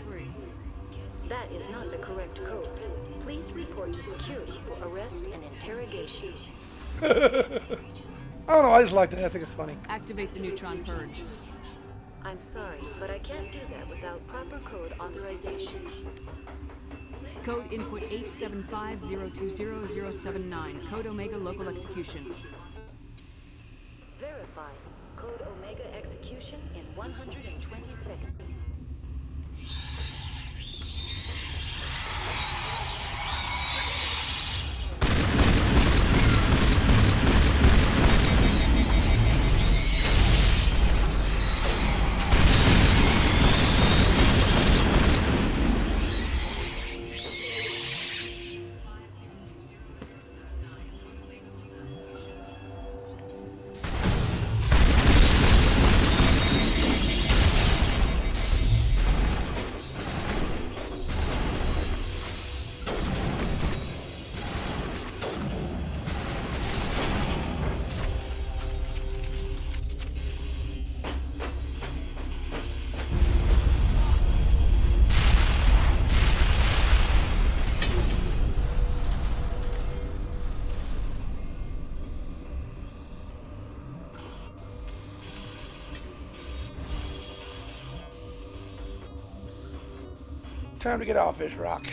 Speaker 14: 3.
Speaker 3: That is not the correct code. Please report to security for arrest and interrogation.
Speaker 7: I don't know, I just like that. I think it's funny.
Speaker 14: Activate the neutron purge.
Speaker 3: I'm sorry, but I can't do that without proper code authorization.
Speaker 14: Code input 875020079. Code Omega local execution.
Speaker 3: Verified. Code Omega execution in 120 seconds.
Speaker 7: Time to get off this rock.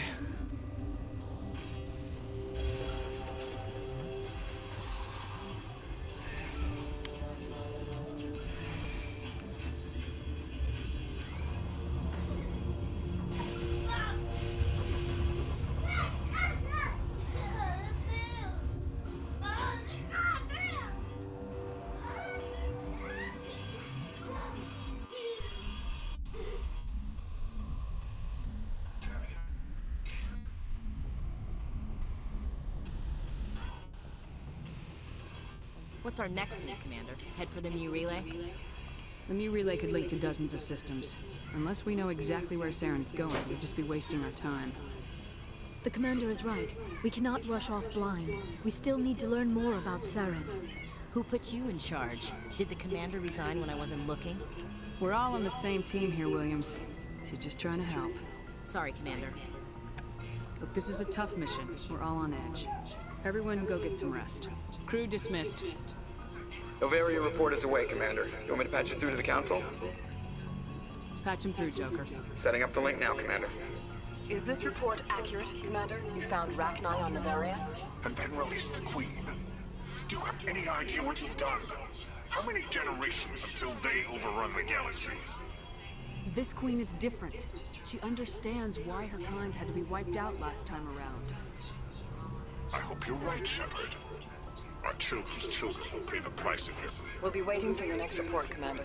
Speaker 4: What's our next move, Commander? Head for the Mu relay?
Speaker 14: The Mu relay could link to dozens of systems. Unless we know exactly where Saren's going, we'd just be wasting our time.
Speaker 6: The Commander is right. We cannot rush off blind. We still need to learn more about Saren.
Speaker 4: Who put you in charge? Did the Commander resign when I wasn't looking?
Speaker 14: We're all on the same team here, Williams. She's just trying to help.
Speaker 4: Sorry, Commander.
Speaker 14: Look, this is a tough mission. We're all on edge. Everyone go get some rest. Crew dismissed.
Speaker 18: Noveria report is away, Commander. You want me to patch it through to the Council?
Speaker 14: Patch him through, Joker.
Speaker 18: Setting up the link now, Commander.
Speaker 19: Is this report accurate, Commander? You found Rachni on Noveria?
Speaker 11: And then released the Queen. Do you have any idea what you've done? How many generations until they overrun the galaxy?
Speaker 14: This queen is different. She understands why her kind had to be wiped out last time around.
Speaker 11: I hope you're right, Shepard. Our children's children will pay the price of it.
Speaker 19: We'll be waiting for your next report, Commander.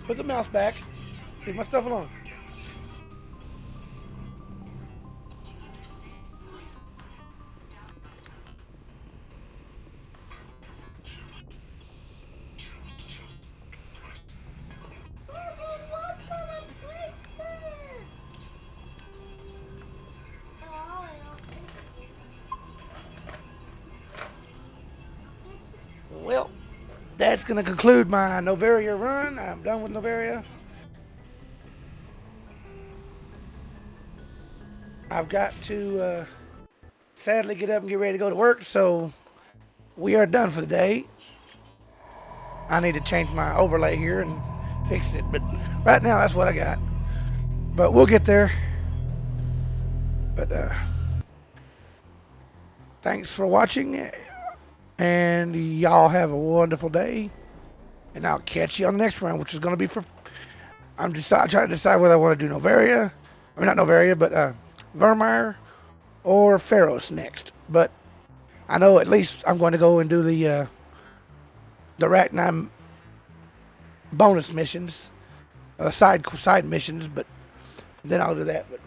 Speaker 7: Put the mouse back. Leave my stuff alone. Well, that's going to conclude my Noveria run. I'm done with Noveria. I've got to sadly get up and get ready to go to work, so we are done for the day. I need to change my overlay here and fix it, but right now that's what I got. But we'll get there. But thanks for watching, and y'all have a wonderful day. And I'll catch you on the next round, which is going to be for... I'm trying to decide whether I want to do Noveria. I mean, not Noveria, but Vermeer or Pharos next. But I know at least I'm going to go and do the Rachni bonus missions, side missions, but then I'll do that. But